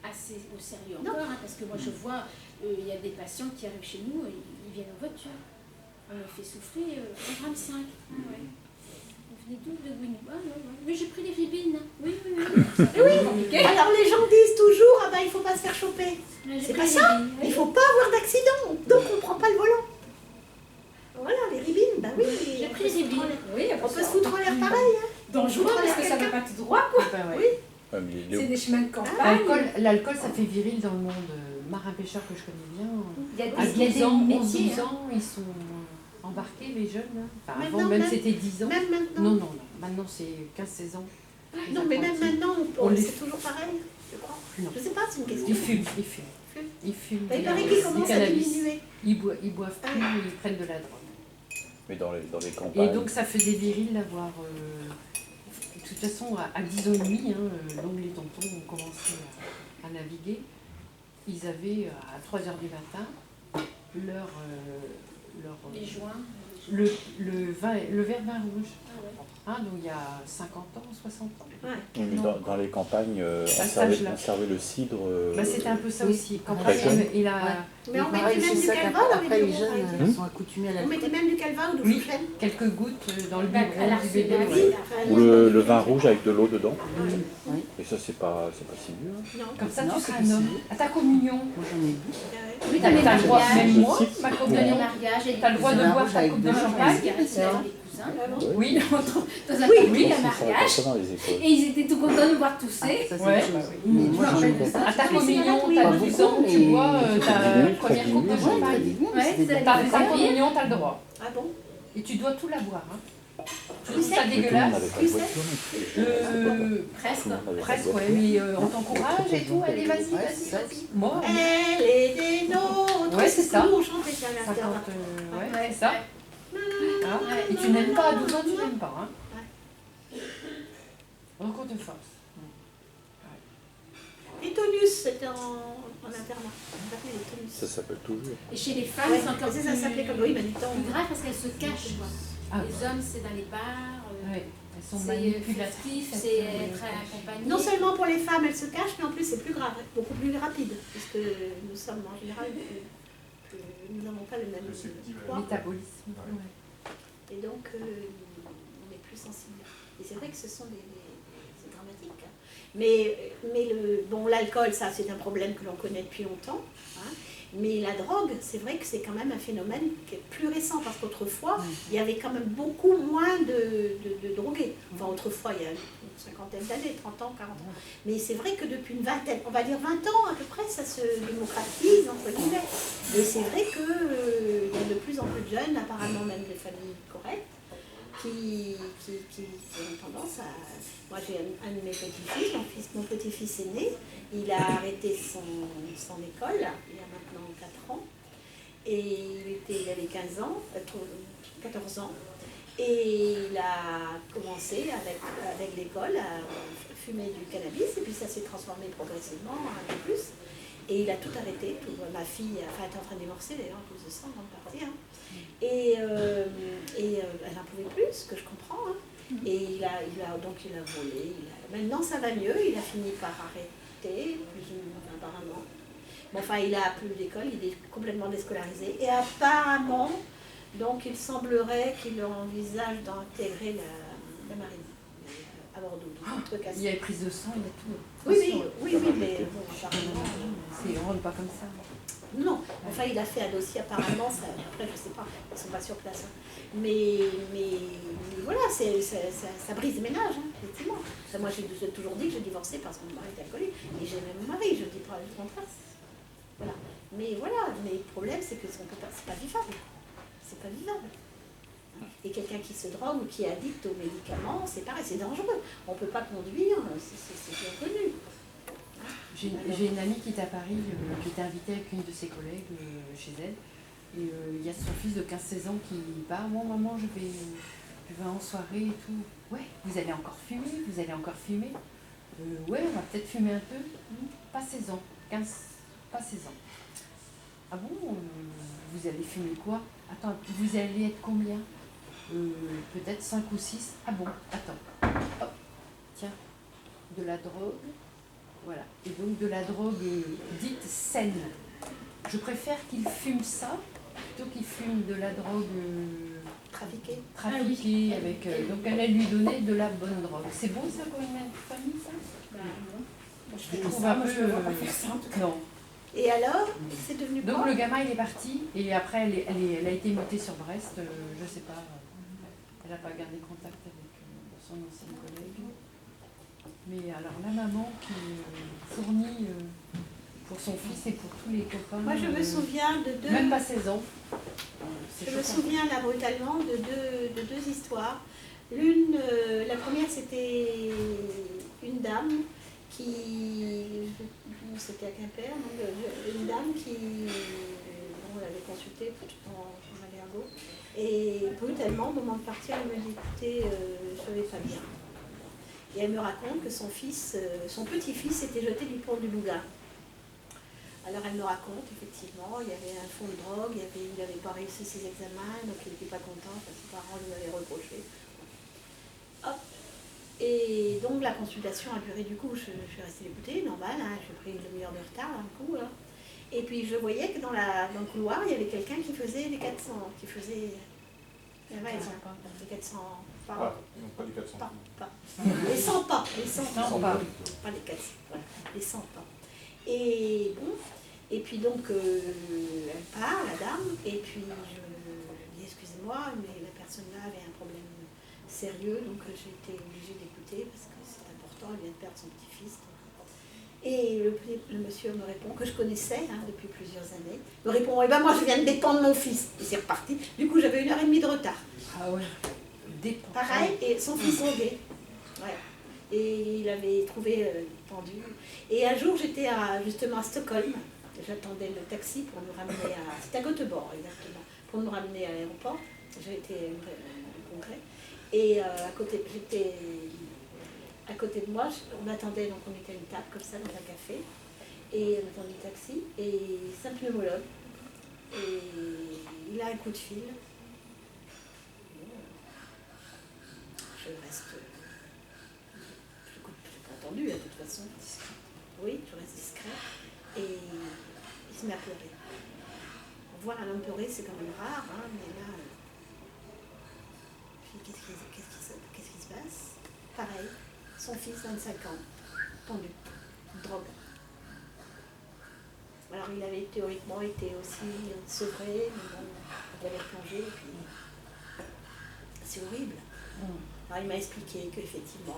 S3: assez au sérieux encore, hein, parce que moi, je vois, il y a des patients qui arrivent chez nous, ils viennent en voiture. On les fait souffler 1,5 g. Ah, ouais. On venait d'où de Winnie? Ah, non, non. Mais j'ai pris les ribines. Oui, oui, oui.
S1: Oui. Alors les gens disent toujours, ah ben il ne faut pas se faire choper. C'est pas ça. Il ne faut pas avoir d'accident. Donc on ne prend pas le volant. Voilà, les ribines, ben oui.
S3: J'ai pris les ribines.
S1: Oui, on peut se foutre en l'air pareil. Hein.
S3: Dangereux parce que ça ne va pas tout droit, quoi.
S4: Ben ouais.
S1: Oui.
S3: C'est des chemins de campagne.
S4: L'alcool, ça fait viril dans le monde. Marin-pêcheur que je connais bien.
S3: Il y a des
S4: 12 ans,
S3: métiers,
S4: 12 ans, ils sont embarqués, les jeunes. Là. Enfin,
S1: Maintenant,
S4: avant, même
S1: même-
S4: c'était 10 ans.
S1: Même maintenant.
S4: Non, non, non. Maintenant, c'est 15-16 ans. Les
S1: Non, mais même
S4: apprentis.
S1: maintenant,
S4: On les-
S1: c'est toujours pareil, je crois.
S4: Non.
S1: Je ne sais pas, c'est une question.
S4: Ils fument, ils fument.
S1: Fument.
S4: Ils fument.
S1: Il paraît
S4: du
S1: qu'ils commencent à
S4: cannabis.
S1: diminuer.
S4: Ils boivent plus, ils prennent de la drogue.
S5: Mais dans les
S4: Et
S5: campagnes.
S4: donc ça faisait viril d'avoir... de toute façon, à 10 ans et demi, l'oncle et tonton ont commencé à naviguer. Ils avaient à 3 h du matin leur
S3: Les joints.
S4: le verre vin rouge.
S3: Ah ouais.
S4: Hein, donc il y a 50 ans, 60 ans.
S1: Ouais.
S5: Oui, mais
S4: Non.
S5: dans les campagnes, on
S4: cet
S5: servait
S4: âge-là.
S5: le cidre.
S4: Bah, c'était un peu ça
S2: oui.
S4: aussi. Quand
S5: Très jeune.
S4: il a
S1: Mais on
S2: Pareil,
S1: mettait même
S2: c'est
S1: du
S2: ça
S1: calva
S2: qu'après
S1: dans les
S2: après, les
S1: bureaux, par
S2: jeunes
S1: exemple.
S2: sont accoutumés à
S1: On
S2: la
S1: mettait même du calva ou du
S4: Oui.
S1: chouchen.
S4: quelques gouttes dans le
S3: Bah, à
S4: biberon
S3: la
S4: du bébé.
S3: semaine,
S4: ouais.
S1: Oui.
S5: Ou le vin rouge avec de l'eau dedans.
S2: Oui.
S5: Et ça, c'est pas si dur.
S1: Non.
S4: Comme ça,
S2: Non,
S4: tu
S2: c'est
S4: seras un homme.
S2: possible.
S4: À ta communion,
S2: Moi j'en ai bu.
S3: Oui,
S4: t'as
S3: dans les
S4: le droit,
S3: mariages.
S4: même moi,
S5: Je
S4: ma
S3: Dans les
S4: communion,
S3: mariages, et
S4: t'as le droit de
S2: C'est un
S4: boire
S2: rouge
S4: ta
S2: avec
S4: coupe de
S2: de
S4: champagne.
S3: champagne, avec les cousins.
S4: Oui,
S3: Dans un
S1: Oui,
S3: camping, un
S5: Ça,
S3: mariage.
S5: ça dans les écoles.
S3: Et ils étaient tout contents de nous voir tousser.
S2: Ça c'est
S4: Ouais.
S2: autre chose. Mais moi j'en ai bu.
S4: à ta communion,
S1: Oui,
S4: t'as
S1: pas
S4: 12 ans, tu bois ta première coupe de
S2: Ouais, très
S4: champagne.
S2: bien,
S3: Ouais,
S2: c'était
S3: c'est-
S2: de
S4: T'as
S2: la
S4: ta communion, t'as le droit.
S1: Ah bon?
S4: Et tu dois tout la boire. Hein. Tu
S1: Tu
S4: trouves
S1: sais,
S4: ça
S5: Mais tout le monde
S4: dégueulasse
S5: n'avait pas de voiture.
S3: Presque.
S5: Tout le monde avait pas de
S4: Presque, ouais,
S5: voiture.
S4: mais on t'encourage et tout. Allez, vas-y,
S2: Ouais,
S4: vas-y,
S2: c'est ça.
S4: vas-y. Moi,
S1: Elle est des nôtres.
S4: Ouais, c'est ça.
S1: Nous, on chantait ça à la
S4: 50,
S1: terre.
S4: ouais, c'est ça. Hein. Et tu n'aimes pas à 12 ans, tu n'aimes pas. Hein. Donc on te force.
S1: Les tonus, c'était en internat. On s'appelait les tonus.
S5: Ça s'appelle toujours.
S3: Et chez les femmes,
S1: Ouais,
S3: c'est encore
S1: ça s'appelait comme oui, maintenant.
S3: plus grave parce qu'elles se cachent. Quoi.
S4: Ah.
S3: Les hommes, c'est dans les bars.
S4: Ouais, elles sont
S3: C'est
S4: manipulatrices.
S3: furtif, c'est être accompagné.
S1: Non seulement pour les femmes, elles se cachent, mais en plus c'est plus grave, beaucoup plus rapide, puisque nous sommes en général, nous n'avons pas le même poids,
S4: Métabolisme.
S5: Ouais.
S4: Ouais.
S1: et donc on est plus sensible. Et c'est vrai que ce sont c'est dramatique. Hein. Bon, l'alcool, ça, c'est un problème que l'on connaît depuis longtemps. Hein. Mais la drogue, c'est vrai que c'est quand même un phénomène qui est plus récent, parce qu'autrefois, il y avait quand même beaucoup moins de drogués. Enfin, autrefois, il y a une cinquantaine d'années, 30 ans, 40 ans. Mais c'est vrai que depuis une vingtaine, on va dire 20 ans à peu près, ça se démocratise, entre guillemets. Et c'est vrai qu'il y a de plus en plus de jeunes, apparemment même des familles correctes, qui ont tendance à... Moi, j'ai un de mes petits-fils, mon petit-fils aîné, il a arrêté son école, il y a maintenant 4 ans, et il avait 14 ans, et il a commencé avec l'école à fumer du cannabis, et puis ça s'est transformé progressivement un peu plus, et il a tout arrêté. Ma fille, enfin, elle est en train de divorcer d'ailleurs, à cause de ça, avant de partir. Hein. Et elle n'en pouvait plus, ce que je comprends. Hein. Et donc il a volé. Maintenant ça va mieux, il a fini par arrêter, plus ou moins apparemment. Bon, enfin, il a plus d'école, il est complètement déscolarisé. Et apparemment, donc il semblerait qu'il envisage d'intégrer la marine à Bordeaux. Donc, un truc assez...
S4: Il y a prise de sang, il y a tout.
S1: Oui, mais bon, apparemment...
S4: On rentre pas comme ça.
S1: Non, enfin il a fait un dossier apparemment, ça, après je sais pas, ils sont pas sur place. Hein. Mais voilà, ça brise les ménages, hein, effectivement. Ça, moi j'ai toujours dit que j'ai divorcé parce que mon mari était alcoolique, et j'ai même mon mari, je dis pas le contraire. Voilà. Mais voilà, mais le problème c'est que c'est pas vivable. C'est pas vivable. Et quelqu'un qui se drogue ou qui est addict aux médicaments, c'est pareil, c'est dangereux. On ne peut pas conduire, c'est bien connu.
S4: J'ai une amie qui est à Paris, qui était invitée avec une de ses collègues chez elle. Et il y a son fils de 15-16 ans qui part. Moi, maman, je vais en soirée et tout. Ouais, vous allez encore fumer? Vous allez encore fumer? Ouais, on va peut-être fumer un peu. Pas 16 ans. 15, pas 16 ans. Ah bon? Vous allez fumer quoi? Attends, vous allez être combien? Peut-être 5 ou 6. Ah bon? Attends. Hop. Tiens. De la drogue. Voilà. Et donc de la drogue dite saine. Je préfère qu'il fume ça plutôt qu'il fume de la drogue trafiquée avec. Donc elle a lui donné de la bonne drogue. C'est bon ça pour une famille ça?
S7: Moi je ne vais pas faire ça en tout cas.
S4: Non.
S1: Et alors, c'est devenu quoi?
S4: Donc le gamin il est parti et après elle a été mutée sur Brest. Je sais pas. Elle n'a pas gardé contact avec son ancienne collègue. Mais alors la maman qui fournit pour son fils et pour tous les copains.
S1: Moi je me souviens de deux.
S4: Même pas 16 ans.
S1: Je me souviens là brutalement de deux histoires. L'une, la première c'était une dame qui. C'était à Quimper, donc, une dame qui. On l'avait consultée en allergo. Et brutalement, au moment de partir, elle me dit écoutez, je vais pas bien. Et elle me raconte que son petit-fils s'était jeté du pont du Louga. Alors elle me raconte, effectivement, il y avait un fond de drogue, il n'avait pas réussi ses examens, donc il n'était pas content, parce que ses parents lui avaient reproché. Hop. Et donc la consultation a duré, du coup, je suis restée l'écouter, normal, hein, j'ai pris une demi-heure de retard, un coup. Hein. Et puis je voyais que dans le couloir, il y avait quelqu'un qui faisait les 400, qui faisait... Les 400 pas.
S5: Non, pas les 400.
S1: Les 100 pas. Les 100 pas.
S4: pas.
S1: Pas les 400. Voilà. Les 100 pas. Et bon, et puis donc, elle part, la dame, et puis je dis excusez-moi, mais la personne-là avait un problème sérieux, donc j'ai été obligée d'écouter parce que c'est important, elle vient de perdre son petit-fils. Et le monsieur me répond, que je connaissais hein, depuis plusieurs années, me répond, eh ben moi je viens de dépendre mon fils. Et c'est reparti. Du coup j'avais 1h30 de retard.
S4: Ah ouais.
S1: Pareil, et son fils drogué. Ouais. Et il avait trouvé pendu. Et un jour j'étais justement à Stockholm. J'attendais le taxi pour nous ramener à... C'était à Göteborg exactement. Pour nous ramener à l'aéroport. J'ai été au congrès. Et à côté de moi, on attendait, donc on était à une table comme ça dans un café, et on attendait le taxi, et c'est un pneumologue, et il a un coup de fil. Je reste, je n'ai pas entendu de toute façon, oui, je reste discret, et il se met à pleurer. Voir un homme pleurer, c'est quand même rare, hein, mais là, qu'est-ce qui se passe? Pareil. Son fils, 25 ans, pendu, de drogue. Alors il avait théoriquement été aussi sevré, mais bon, il avait plongé, et puis c'est horrible. Alors il m'a expliqué qu'effectivement,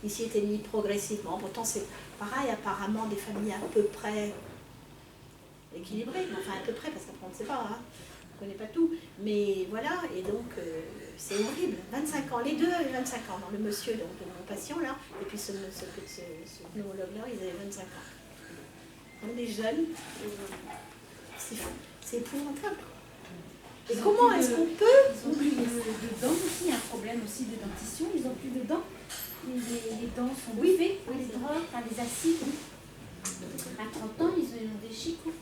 S1: il s'y était mis progressivement. Pourtant c'est pareil, apparemment des familles à peu près équilibrées, mais enfin à peu près, parce qu'après on ne sait pas, hein. On ne connaît pas tout. Mais voilà, et donc c'est horrible. 25 ans, les deux avaient 25 ans. Le monsieur donc, de mon patient là, et puis ce neurologue là, ils avaient 25 ans. Donc des jeunes, c'est épouvantable. Et comment est-ce qu'on peut...
S3: Ils ont plus de dents aussi, il y a un problème aussi de dentition, ils n'ont plus de dents. Les dents sont bouffées par les drogues, par les acides. À 30 ans, ils ont des chicots.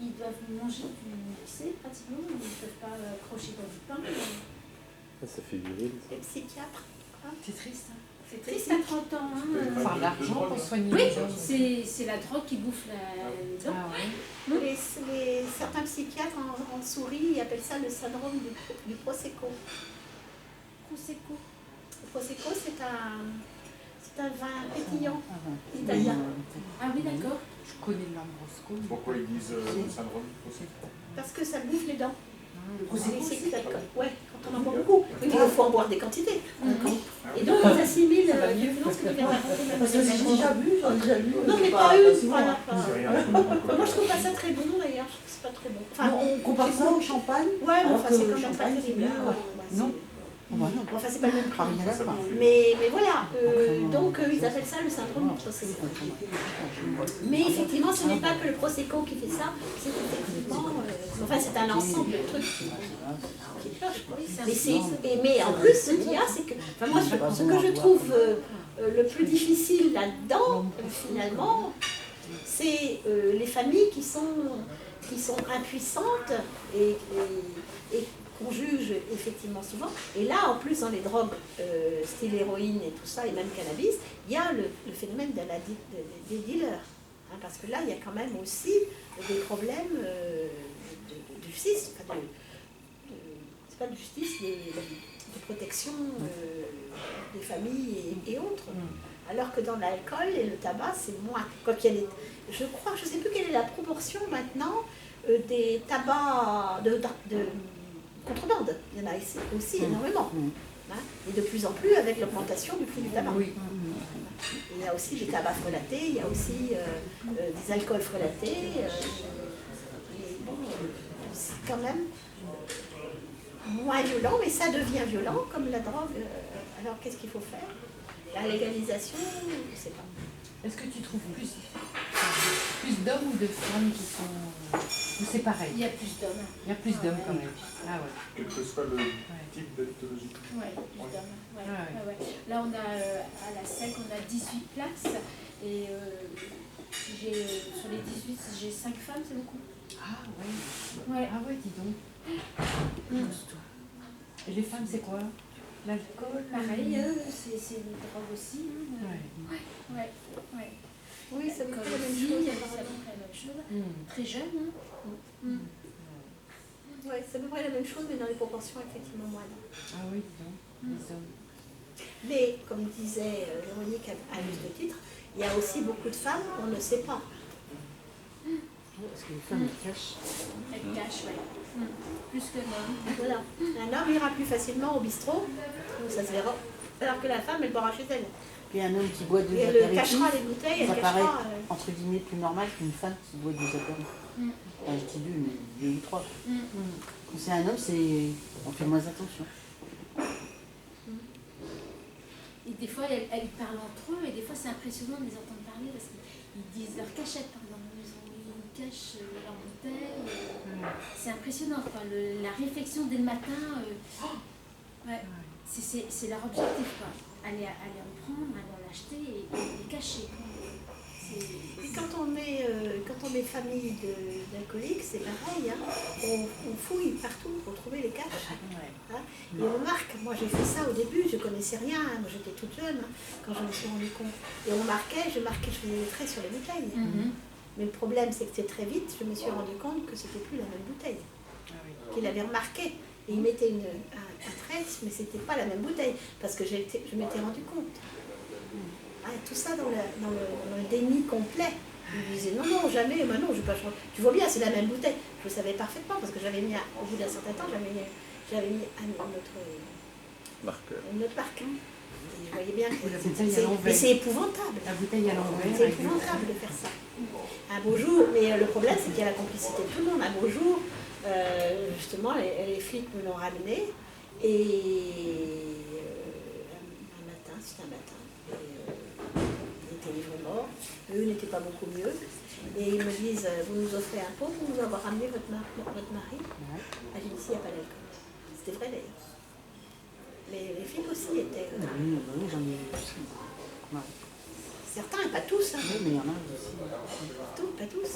S3: Ils doivent manger du mixé pratiquement, ils ne peuvent pas crocher dans du pain.
S6: Ça fait viril.
S1: Les psychiatres.
S4: C'est triste. Hein.
S1: C'est
S3: Triste
S1: triste.
S3: à 30 ans. Hein.
S4: Enfin, l'argent pour soigner
S3: Oui,
S4: les gens.
S3: c'est la drogue qui bouffe les dents.
S4: Ah ouais.
S1: Certains psychiatres en souris, ils appellent ça le syndrome du Prosecco.
S3: Prosecco.
S1: Le Prosecco, c'est un vin pétillant
S2: Ah,
S1: italien.
S3: Ah oui, d'accord.
S4: Je connais l'ambrosco.
S5: Pourquoi ils disent le syndrome du Prosecco?
S1: Parce que ça bouffe les dents.
S7: Le Prosecco,
S1: C'est
S7: c'est
S1: d'alcool. Ouais, quand on en boit beaucoup. Il faut en boire des quantités. Et donc ils assimilent ce que tu viens de raconter même.
S7: parce que j'ai déjà vu, j'en ai déjà vu.
S1: Non, mais
S7: c'est
S1: pas eux.
S7: souvent.
S1: Voilà.
S5: C'est rien.
S1: Moi, je trouve pas ça très bon d'ailleurs. Je trouve que c'est pas très bon. Enfin,
S7: Non, on compare ça au champagne.
S1: ouais, mais
S7: alors
S1: enfin,
S7: que
S1: c'est
S7: le
S1: quand même pas
S7: champagne,
S1: terrible.
S7: c'est
S1: hein.
S7: mieux.
S1: Ouais,
S4: Non.
S2: Bah non.
S1: Enfin, c'est pas le même prix.
S2: Rien à voir.
S1: Mais voilà, donc ils appellent ça le syndrome du Prosecco. Mais effectivement, ce n'est pas que le Prosecco qui fait ça, c'est effectivement, enfin c'est un ensemble de trucs qui clochent, quoi. Mais en plus, ce qu'il y a, c'est que, enfin, moi, ce que je trouve le plus difficile là-dedans, finalement, c'est les familles qui sont impuissantes et qu'on juge effectivement souvent. Et là, en plus, dans les drogues, style héroïne et tout ça, et même cannabis, il y a le phénomène des dealers. Hein, parce que là, il y a quand même aussi des problèmes de justice, enfin c'est pas de justice, de protection des familles et autres. Alors que dans l'alcool et le tabac, c'est moins. Quoi qu'il y ait je crois, je ne sais plus quelle est la proportion maintenant des tabacs de contrebande. Il y en a aussi énormément. Hein, et de plus en plus avec l'augmentation du prix du tabac.
S4: Oui.
S1: Il y a aussi des tabacs frelatés, il y a aussi des alcools frelatés. Et bon, c'est quand même moins violent, mais ça devient violent comme la drogue. Alors qu'est-ce qu'il faut faire? La légalisation, je ne sais pas.
S4: Est-ce que tu trouves plus d'hommes ou de femmes qui sont... Ou c'est pareil?
S3: Il y a plus d'hommes.
S4: Il y a plus d'hommes quand même. Ah ouais.
S5: Quel que soit le type d'éthologie.
S3: Ouais, plus d'hommes. Ouais,
S4: Ah ouais.
S3: ouais, ouais. Là, on a à la SEC, on a 18 places. Et sur les 18, si j'ai 5 femmes, c'est beaucoup.
S4: Ah ouais.
S3: Ouais.
S4: Ah ouais, dis donc. Et les femmes, c'est quoi? L'alcool?
S3: Pareil, c'est une drogue aussi. Hein.
S4: Ouais.
S3: Ouais.
S1: Oui, c'est
S3: Comme
S1: la même
S3: aussi,
S1: chose.
S3: c'est à peu près la même chose. Très jeune. Hein.
S1: Ouais, c'est à peu près la même chose, mais dans les proportions effectivement moindres.
S4: Ah oui, dis donc. Les hommes.
S1: Mais, comme disait Véronique à juste titre, il y a aussi beaucoup de femmes qu'on ne sait pas.
S2: Parce que les femmes, elles cachent.
S3: Elle cache, ouais. Plus que l'homme.
S1: Voilà. Un homme ira plus facilement au bistrot, où ça se verra, alors que la femme, elle boira chez elle.
S2: Et un homme qui boit deux
S1: Et elle
S2: apéritifs,
S1: cachera les bouteilles,
S2: ça
S1: elle
S2: paraît
S1: cachera...
S2: entre guillemets plus normal qu'une femme qui boit deux apéritifs. Enfin, je dis deux, mais deux ou trois. Quand c'est un homme, on fait moins attention.
S3: Et des fois, elles parlent entre eux, et des fois, c'est impressionnant de les entendre parler, parce qu'ils disent leur cachette, par exemple. Ils cachent leur bouteille. C'est impressionnant, quoi. La réflexion dès le matin, ouais. C'est leur objectif, quoi. Aller en prendre, aller en acheter et les cacher.
S1: Et quand on est famille d'alcooliques, c'est pareil, hein. On fouille partout pour trouver les caches. Hein. Et on marque, moi j'ai fait ça au début, je connaissais rien, hein. Moi j'étais toute jeune hein, quand je me suis rendu compte. Et je faisais des traits sur les bouteilles. Mais le problème c'est que très vite, je me suis rendu compte que c'était plus la même bouteille. Qu'il avait remarqué. Et il mettait un trait, mais c'était pas la même bouteille, parce que je m'étais rendu compte. tout ça dans le déni complet. Il disait non, non, jamais, non, je vais pas changer. Tu vois bien, c'est la même bouteille. Je le savais parfaitement parce que j'avais mis, au bout d'un certain temps, j'avais mis une autre marque. Et je voyais bien que
S4: La bouteille à l'envers.
S1: mais c'est épouvantable.
S4: La bouteille à l'envers.
S1: C'est épouvantable de faire ça. Un beau jour, mais le problème c'est qu'il y a la complicité de tout le monde. Un beau jour, justement, les flics me l'ont ramené et un matin, c'était un matin, il était livré mort. Eux n'étaient pas beaucoup mieux. Et ils me disent, vous nous offrez un pot pour nous avoir ramené votre mari. Ah, j'ai dit, il n'y a pas d'alcool. C'était vrai d'ailleurs. Mais les flics aussi étaient.
S2: Oui, j'en ai eu aussi. Ouais.
S1: Certains, pas tous. Hein.
S2: Oui, mais il y en a aussi.
S1: Pas tous.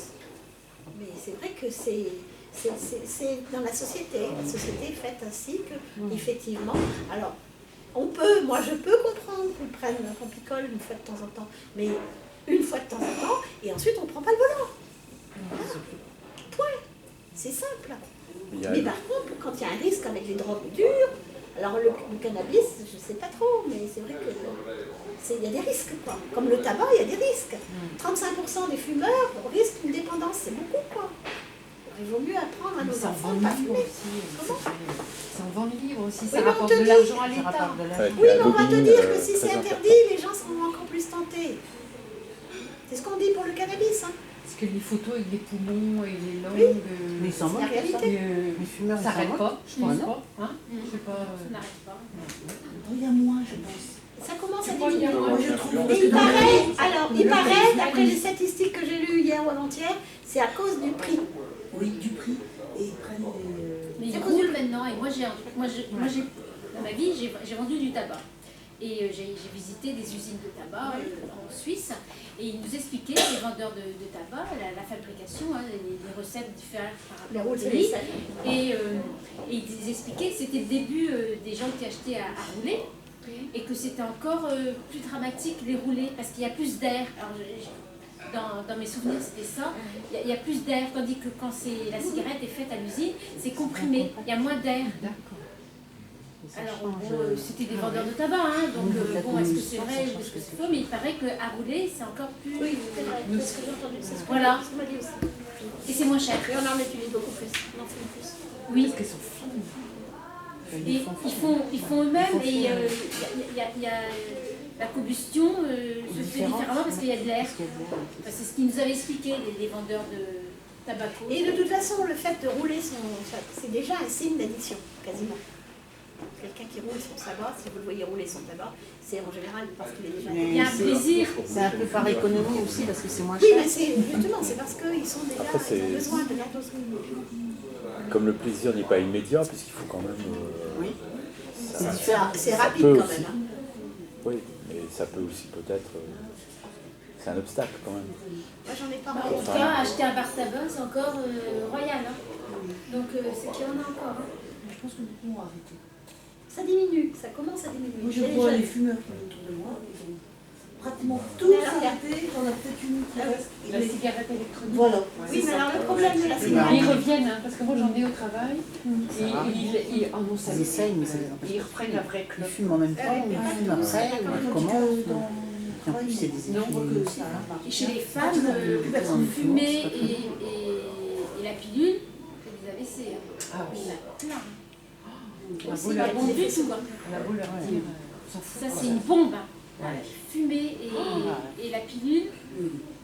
S1: Mais c'est vrai que c'est dans la société. La société est faite ainsi que, effectivement. Alors, moi je peux comprendre qu'on picole une fois de temps en temps, mais une fois de temps en temps, et ensuite on ne prend pas le volant. Voilà. Point. C'est simple. Mais par contre, quand il y a un risque avec les drogues dures, alors le cannabis, je ne sais pas trop, mais c'est vrai qu'il y a des risques, quoi. Comme le tabac, il y a des risques. 35% des fumeurs risquent une dépendance, c'est beaucoup, quoi. Il vaut mieux apprendre à nos enfants de ne pas fumer. Comment ?
S4: Ça en vend le livre aussi,
S1: Oui,
S4: ça
S1: mais
S4: rapporte
S1: on te
S4: de
S1: dit-
S4: l'argent à l'État.
S1: Oui, mais on va te dire que si c'est interdit, les gens seront encore plus tentés. C'est ce qu'on dit pour le cannabis, hein.
S4: Parce que les photos avec les poumons et les langues,
S2: Mais ils s'en
S1: C'est
S2: moquent,
S1: la réalité.
S2: les fumeurs,
S4: ça
S2: ils s'en
S4: n'arrête
S2: moquent.
S4: pas, je pense
S2: non.
S4: pas. Hein je sais pas.
S3: Ça n'arrête pas.
S7: Il y a moins, je pense.
S1: Ça commence à
S4: Tu crois qu'il y a
S1: diminuer.
S7: Moi, je trouve
S1: Et il
S7: dans
S1: paraît,
S7: les-
S1: d'après les statistiques que j'ai lues hier ou avant-hier, c'est à cause du prix.
S7: Oui, du prix. Et ils prennent des...
S3: Mais
S1: C'est
S3: ils
S1: connu.
S3: roulent maintenant, et moi, dans ma vie, j'ai vendu du tabac. Et j'ai visité des usines de tabac en Suisse, et ils nous expliquaient, les vendeurs de tabac, la fabrication, hein, les recettes différentes par
S1: Les
S3: rapport au
S1: rôles, c'est
S3: pays.
S1: les
S3: Et ils expliquaient que c'était le début des gens qui achetaient à rouler, et que c'était encore plus dramatique les rouler, parce qu'il y a plus d'air. Alors, dans mes souvenirs, c'était ça. Il y a plus d'air, tandis que quand la cigarette est faite à l'usine, c'est comprimé, il y a moins d'air.
S4: D'accord.
S3: Alors, c'était des vendeurs de tabac, hein, donc est-ce que c'est vrai ou est-ce que c'est faux, mais il paraît qu'à rouler, c'est encore plus...
S1: Oui, c'est vrai. C'est ce que j'ai entendu. C'est ce que
S3: Voilà.
S1: ce qu'on m'a dit aussi.
S3: Et c'est moins cher.
S1: Et on en utilise beaucoup plus. On en fume plus.
S3: Oui,
S4: Parce qu'elles sont fines.
S3: et ils font eux-mêmes, et il y a la combustion se fait différemment parce qu'il y a de l'air. Enfin, c'est ce qu'ils nous avaient expliqué, les vendeurs de tabac.
S1: Et de toute façon, le fait de rouler c'est déjà un signe d'addiction, quasiment. Quelqu'un qui roule son tabac, si vous le voyez rouler son tabac, c'est en général parce qu'il est déjà
S2: Mais
S3: Il y a un plaisir.
S2: C'est un peu par économie aussi, parce que c'est moins
S1: Oui,
S2: cher.
S1: mais c'est justement, c'est parce qu'ils sont déjà,
S8: Après, c'est-
S1: ils ont besoin de la dose.
S8: Comme le plaisir n'est pas immédiat, puisqu'il faut quand même.
S2: Oui.
S8: Ça-
S2: C'est différent.
S1: C'est
S8: Ça
S1: rapide
S8: peut
S1: quand
S8: aussi.
S1: même. Hein.
S8: Oui, mais ça peut aussi peut-être. C'est un obstacle quand même.
S1: Moi, j'en ai pas
S3: En
S1: rencontré.
S3: tout cas, acheter un bar tabac, c'est encore royal. Hein. Donc, c'est qu'il y en a encore. Hein.
S7: Je pense que beaucoup ont arrêté.
S1: Ça diminue, ça commence à diminuer.
S7: Moi, je
S1: Chez les
S7: vois
S1: jeunes.
S7: les fumeurs qui sont autour de moi, ils ont pratiquement tous
S1: Mais alors,
S7: arrêté. J'en ai peut-être une qui reste.
S4: La cigarette électronique.
S7: Voilà.
S1: Oui, mais alors le problème de la
S4: Et
S1: cigarette,
S4: ils reviennent, hein, parce que moi j'en ai au travail, et ils en ont ça.
S2: Ils essayent, mais ça les
S4: Et
S2: empêche
S4: ils
S2: pas.
S4: reprennent la vraie
S2: Ils
S4: clope.
S2: fument en même temps, ils fument après, ou ils
S7: Tandis
S2: commencent.
S7: que dans
S2: Et en plus, c'est des
S7: non,
S2: effets
S7: que ça marche.
S3: Et chez les femmes, fumer et la pilule, c'est des AVC. Hein.
S4: Ah oui.
S3: Il y en a plein.
S4: On a beau
S3: C'est
S4: leur
S3: pas bon du
S4: dire,
S3: tout. Quoi.
S4: on a beau leur dire, on s'en fout.
S3: Ça,
S4: quoi.
S3: c'est une bombe. Hein.
S4: Ouais.
S3: Fumer et la pilule,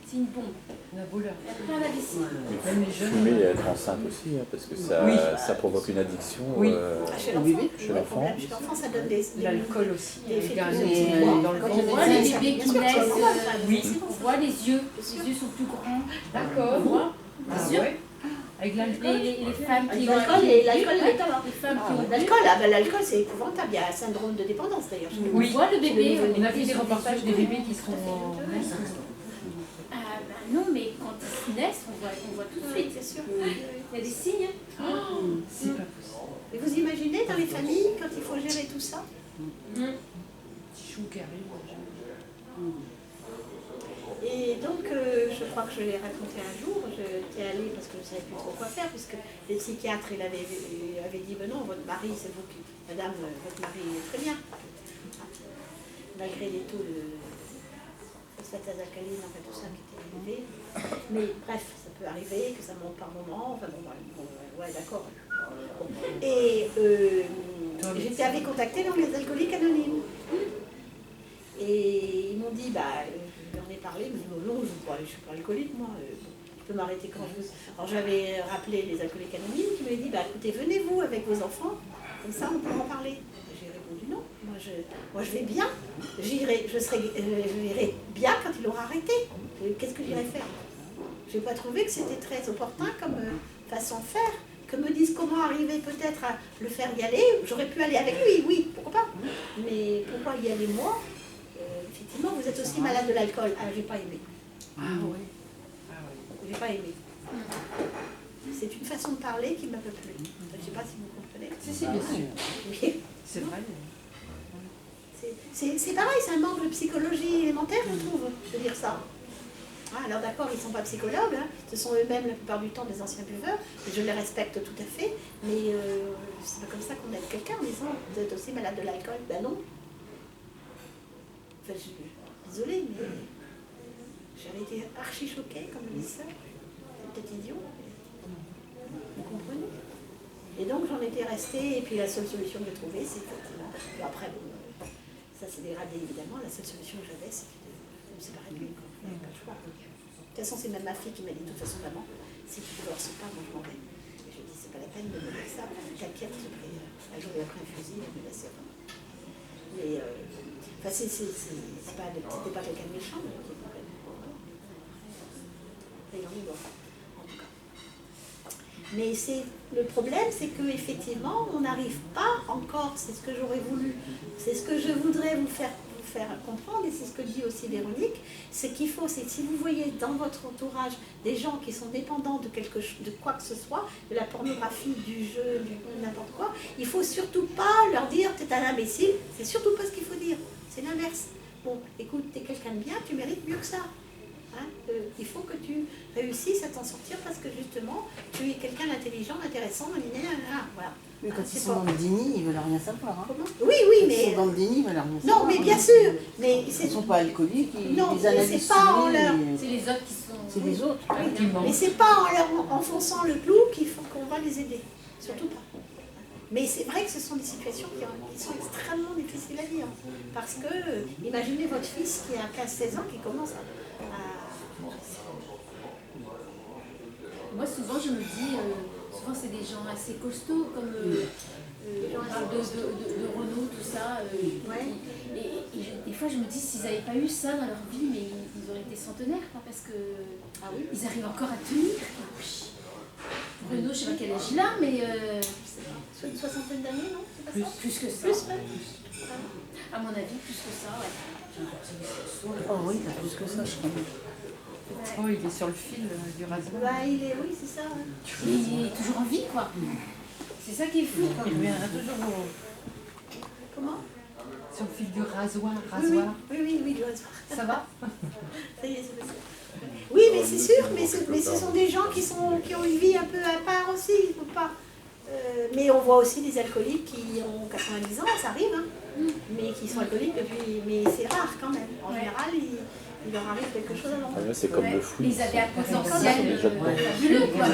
S3: c'est une bombe.
S4: On a beau leur
S3: Il y a plein d'AVC.
S4: Même les jeunes.
S8: Fumer et être enceinte aussi, hein, parce que ça,
S4: Oui.
S8: ça provoque une addiction
S4: Oui.
S1: chez l'enfant,
S8: chez l'enfant.
S1: Chez l'enfant, ça donne des
S4: L'alcool aussi.
S1: des effets
S4: Il y a un
S1: plus
S4: petit
S1: positifs.
S4: poids dans le
S1: Quand
S3: On
S1: il y a
S3: voit
S1: des
S3: les
S1: essais,
S3: bébés
S1: bien
S3: qui
S1: sûr,
S3: naissent,
S1: c'est normal, ça.
S4: oui.
S3: on voit les yeux sont plus grands.
S4: D'accord.
S3: On voit,
S4: Ah
S3: bien sûr.
S4: ouais. Avec l'alcool.
S3: Les femmes qui
S1: L'alcool et le tabac.
S3: les femmes qui ont
S1: L'alcool, c'est épouvantable. Il y a un syndrome de dépendance d'ailleurs.
S3: on voit le bébé.
S4: On a vu des reportages des bébés qui seront en
S3: Ah bah non, mais quand ils naissent, on voit tout de
S1: Oui,
S3: suite.
S1: c'est sûr.
S3: Il y a des signes.
S4: C'est pas possible.
S1: Et vous imaginez dans les familles, quand il faut gérer tout ça,
S4: Petit chou qui arrive.
S1: et donc, je crois que je l'ai raconté un jour, j'étais allée parce que je ne savais plus trop quoi faire, puisque les psychiatres il avait dit, ben non, votre mari, c'est vous qui... Madame, votre mari est très bien. Malgré les taux phosphatase alcaline, enfin tout ça qui était élevé. Mais bref, ça peut arriver que ça monte par moment. Enfin bon, ouais, d'accord. Bon. Et j'avais contacté donc les alcooliques anonymes. Et ils m'ont dit, je lui en ai parlé, mais non, je ne suis pas alcoolique, moi. Je peux m'arrêter quand je veux. Alors j'avais rappelé les alcooliques anonymes qui m'avaient dit, écoutez, venez-vous avec vos enfants, comme ça on peut en parler. J'ai répondu non, moi je vais bien, je verrai bien quand il aura arrêté. Qu'est-ce que j'irai faire? Je n'ai pas trouvé que c'était très opportun comme façon de faire, que me disent comment arriver peut-être à le faire y aller. J'aurais pu aller avec lui, oui, pourquoi pas. Mais pourquoi y aller moi? Effectivement, vous êtes aussi malade de l'alcool. Ah, j'ai pas aimé.
S4: Ah oui.
S1: J'ai pas aimé. C'est une façon de parler qui m'a pas plu. Je ne sais pas si vous comprenez.
S4: Si, bien sûr.
S1: Oui.
S4: C'est vrai.
S1: C'est pareil, c'est un manque de psychologie élémentaire, je trouve, de dire ça. Ah, alors d'accord, ils ne sont pas psychologues, hein. Ce sont eux-mêmes la plupart du temps des anciens buveurs, et je les respecte tout à fait, mais c'est pas comme ça qu'on aide quelqu'un en disant vous êtes aussi malade de l'alcool. Ben non. Enfin, je suis désolée, mais j'avais été archi choquée quand on me dit ça. C'est peut-être idiot, mais vous comprenez. Et donc j'en étais restée, et puis la seule solution que j'ai trouvée, c'est effectivement. Après, ça s'est dégradé évidemment, la seule solution que j'avais, c'est de me séparer de lui. Il n'y avait pas le choix. De toute façon, c'est même ma fille qui m'a dit, de toute façon, maman, si tu ne divorces pas, moi je m'en vais. Et je lui ai dit, c'est pas la peine de me dire ça, t'inquiète, un jour il a pris un fusil, elle me laissait vraiment. Mais, c'était pas quelqu'un de méchant, mais qui est complètement. Et il en est mort, en tout cas. Mais le problème, c'est qu'effectivement, on n'arrive pas encore, c'est ce que j'aurais voulu, c'est ce que je voudrais vous faire comprendre, et c'est ce que dit aussi Véronique, c'est qu'il faut, si vous voyez dans votre entourage des gens qui sont dépendants de quoi que ce soit, de la pornographie, du jeu, du n'importe quoi, il ne faut surtout pas leur dire « t'es un imbécile », c'est surtout pas ce qu'il faut dire, c'est l'inverse. Bon, écoute, t'es quelqu'un de bien, tu mérites mieux que ça. Hein, il faut que tu réussisses à t'en sortir parce que justement, tu es quelqu'un d'intelligent, d'intéressant, voilà.
S2: Mais quand ils sont dans le déni, ils veulent rien savoir. Hein.
S1: Oui, mais...
S2: Ils sont dans le déni, ils veulent rien savoir.
S1: Non, mais bien sûr. Mais
S2: ils ne sont pas alcooliques, ils
S1: analysent pas en leur...
S3: C'est les autres qui sont...
S2: C'est les autres.
S1: Oui, mais c'est pas en leur enfonçant le clou qu'on va les aider. Surtout pas. Mais c'est vrai que ce sont des situations qui sont extrêmement difficiles à vivre. Parce que, imaginez votre fils qui a 15-16 ans, qui commence à...
S3: Moi, souvent, je me dis, souvent, c'est des gens assez costauds, comme on parle de Renaud, tout ça. Et des fois, je me dis, s'ils n'avaient pas eu ça dans leur vie, mais ils auraient été centenaires, quoi, parce que ils arrivent encore à tenir. Renaud, je ne sais pas quel âge il a, mais...
S1: Une soixantaine d'années, non?
S3: Plus que ça.
S1: Plus,
S3: à mon avis, plus que ça, ouais.
S2: Oh oui, il a plus que ça, je crois.
S4: Oh, il est sur le fil du rasoir.
S1: Oui, c'est ça. Ouais.
S3: Il est toujours en vie, quoi. C'est ça qui est fou.
S4: Il reviendra toujours
S1: Comment?
S4: sur le fil du rasoir.
S1: Oui, du rasoir.
S4: Ça va?
S1: Ça y est, c'est passé. Oui, mais c'est sûr, mais ce sont des gens qui ont une vie un peu à part aussi. Il faut pas... mais on voit aussi des alcooliques qui ont 90 ans, ça arrive, hein, mais qui sont alcooliques depuis... Mais c'est rare quand même. En général, il leur arrive quelque chose avant.
S8: C'est comme le fruit.
S3: Ils avaient un potentiel
S8: fabuleux,
S3: quoi.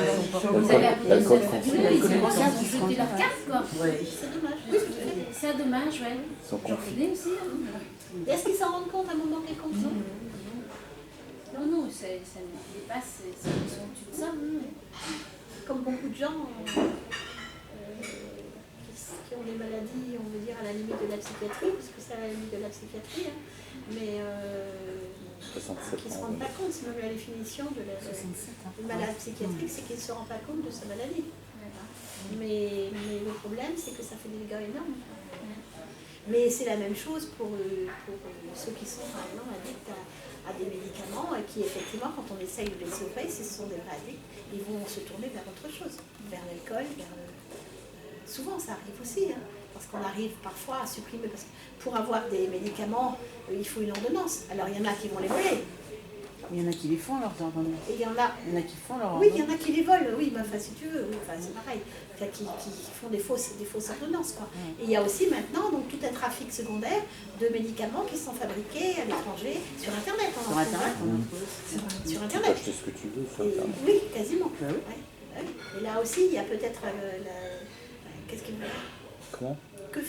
S3: Ils avaient un potentiel fabuleux, ils avaient jeté leur carte, quoi.
S1: C'est dommage.
S3: C'est dommage, ouais. J'en connais aussi.
S1: Et est-ce qu'ils s'en rendent compte à un moment quelconque?
S3: Non, ça me dépasse, ils sont au-dessus de ça.
S1: Comme beaucoup de gens qui ont des maladies, on veut dire, à la limite de la psychiatrie, parce que c'est à la limite de la psychiatrie, hein, mais qui ne se rendent pas compte, c'est même la définition de la malade psychiatrique, c'est qu'il ne se rend pas compte de sa maladie. Mais le problème, c'est que ça fait des dégâts énormes. Mais c'est la même chose pour ceux qui sont, par exemple, addicts à des médicaments et qui, effectivement, quand on essaye de les sauver, si ce sont des vrais addicts, ils vont se tourner vers autre chose, vers l'alcool, souvent, ça arrive aussi, hein, parce qu'on arrive parfois à supprimer, parce que pour avoir des médicaments, il faut une ordonnance. Alors, il y en a qui vont les voler.
S2: Il y en a qui les font leurs ordonnances.
S1: Et il y en a.
S2: Il y en a qui font leurs
S1: Oui,
S2: ordonnances.
S1: il y en a qui les volent, oui, mais enfin, si tu veux, oui, enfin, c'est pareil. Enfin, qui font des fausses ordonnances, quoi. Et il y a aussi maintenant donc, tout un trafic secondaire de médicaments qui sont fabriqués à l'étranger, sur Internet. On en
S2: Sur
S1: trouve,
S2: Internet,
S1: hein.
S2: on en trouve.
S1: Sur
S8: Tu peux
S1: Internet.
S8: acheter ce que tu veux sur
S1: Et-
S8: Internet.
S1: oui, quasiment.
S2: Bah oui.
S1: Ouais, ouais. Et là aussi, il y a peut-être qu'est-ce qu'il
S8: Comment?
S1: que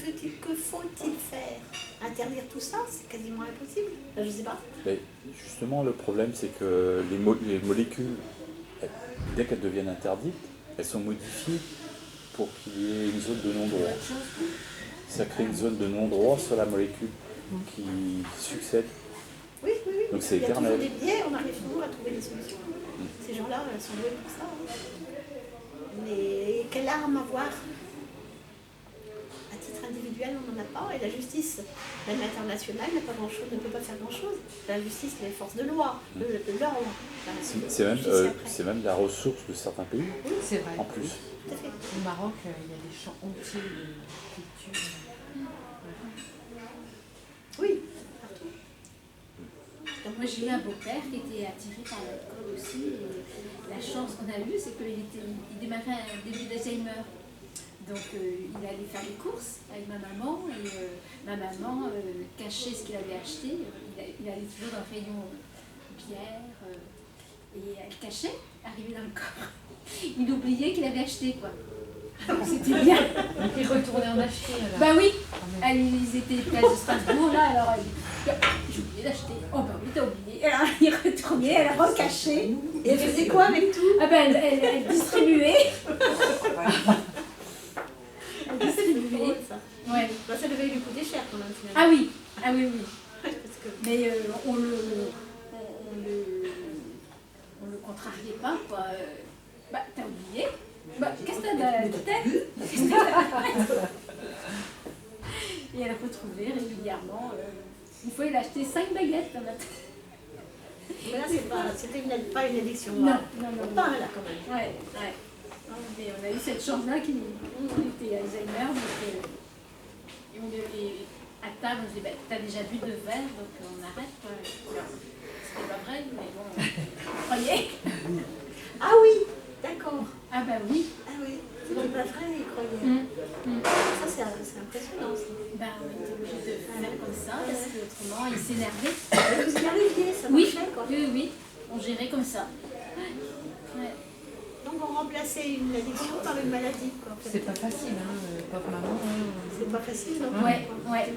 S1: faut-il faire? Interdire tout ça? C'est quasiment impossible. Enfin, je sais pas.
S8: Mais justement, le problème, c'est que les molécules, dès qu'elles deviennent interdites, elles sont modifiées pour qu'il y ait une zone de non-droit. Ça crée une zone de non-droit sur la molécule qui succède.
S1: Oui, oui, oui.
S8: Donc c'est
S1: Il y a toujours
S8: éternel.
S1: des biais, on arrive toujours à trouver des solutions. Ces gens-là sont doués pour ça. Hein. Mais quelle arme avoir? À titre individuel, on n'en a pas. Et la justice, même internationale, n'a pas grand-chose, ne peut pas faire grand-chose. La justice, les forces de loi, l'ordre. Enfin,
S8: C'est même la ressource de certains pays,
S4: C'est vrai.
S8: en plus.
S1: tout à fait.
S4: Au Maroc, il y a des champs entiers de culture.
S1: Oui, partout.
S3: Donc moi j'ai eu un beau-père qui était attiré par l'alcool aussi. Et la chance qu'on a eue, c'est qu'il démarrait un début d'Alzheimer. Donc il allait faire les courses avec ma maman et ma maman cachait ce qu'il avait acheté. Il allait toujours dans le rayon bière et elle cachait, arrivé dans le coffre. Il oubliait qu'il avait acheté quoi. Donc c'était bien.
S4: Donc ils retournaient en acheter alors.
S3: Bah oui,
S4: Quand même.
S3: ils étaient place de Strasbourg là, alors elle dit j'ai oublié d'acheter. Oh bah oui, t'as oublié. Alors il retournait, elle recachait.
S1: Et elle faisait quoi avec tout?
S3: Ah ben elle distribuait. Elle distribuait.
S1: Ça.
S3: Ouais.
S1: Bah, ça devait lui coûter cher quand même.
S3: Ah oui, ah oui, oui.
S1: Parce que...
S3: Mais on le contrariait pas quoi. Bah t'as oublié. Bah qu'est-ce que t'as dans la tête? Qu'est-ce que t'as? Et elle retrouvait régulièrement. Une fois il a acheté 5 baguettes dans la tête.
S1: Mais là, c'était pas une addiction.
S3: Non,
S1: hein.
S3: non, non.
S1: Pas là quand même.
S3: Ouais, ouais. Mais on a eu cette chance-là qu'il était Alzheimer. Donc, et à table, on se dit, bah, t'as déjà bu 2 verres, donc on arrête. Quoi. C'était pas vrai, mais bon, on croyait.
S1: Ah oui, d'accord.
S3: Ah bah oui.
S1: Ah oui, c'était pas vrai, il croyait. Ça, c'est impressionnant. Ça.
S3: Ben, on était obligé de faire comme ça, parce qu'autrement, il s'énervait.
S1: Et vous y arriviez, ça
S3: Oui,
S1: marchait quoi.
S3: oui, oui. On gérait comme ça. Ouais.
S1: Donc on remplaçait une addiction par une maladie. Quoi, en fait.
S4: C'est pas facile, hein, pauvre maman. Hein.
S1: C'est pas facile, non?
S3: Ouais, ouais.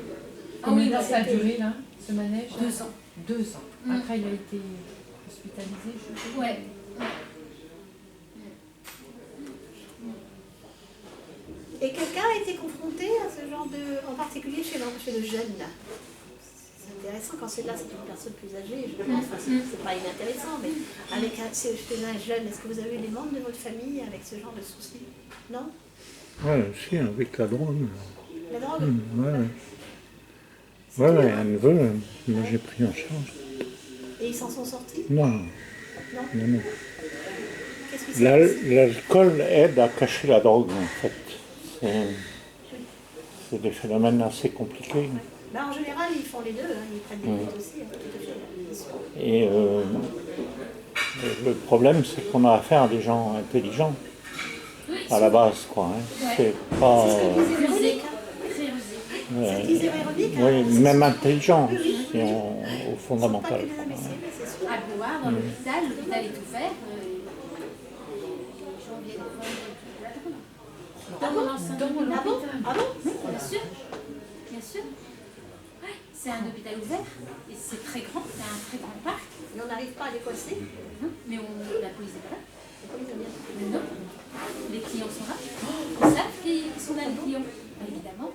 S4: Combien de
S3: bah,
S4: temps ça a
S3: c'était
S4: duré là, ce manège?
S3: 2 ans.
S4: 2 ans. Après il a été hospitalisé, je sais.
S3: Ouais.
S1: Et quelqu'un a été confronté à ce genre de... En particulier chez le jeune, là. C'est intéressant quand c'est là, c'est une personne plus âgée, je pense. Enfin, c'est pas inintéressant, mais avec chez un jeune, est-ce que vous avez eu des membres de votre famille avec ce genre de soucis? Non?
S6: Ouais, si, avec la drogue.
S1: La drogue?
S6: Ouais, un neveu, moi j'ai pris en charge.
S1: Et ils s'en sont sortis?
S6: Non,
S1: Non?
S6: non.
S1: Qu'est-ce qui s'est passé?
S6: L'alcool aide à cacher la drogue, en fait. C'est des phénomènes assez compliqués.
S1: Ben, en général, ils font les deux, hein. Ils prennent des drugs aussi, hein, tout à fait, bien sûr.
S6: Et le problème, c'est qu'on a affaire à des gens intelligents, à la base, quoi. Hein. C'est pas...
S1: C'est Véronique, hein.
S3: Très osé.
S1: C'est ce qu'ils disent Véronique, hein.
S6: oui, même intelligents, au
S1: Ils ne sont pas
S6: fondamental.
S1: que des imbéciles, c'est sûr.
S3: À boire dans l'hôpital est ouvert. Les gens viennent vendre la drogue.
S1: Ah bon? Ah bon? Ah bon?
S3: Bien sûr, bien sûr. Ouais, c'est un hôpital ouvert et c'est très grand, c'est un très grand parc.
S1: Et on n'arrive pas à les coincer?
S3: Mais la police n'est pas là.
S1: Pourquoi ils aiment bien?
S3: Mais non, les clients sont là. Ils savent qu'ils sont là, les clients. Bah, évidemment.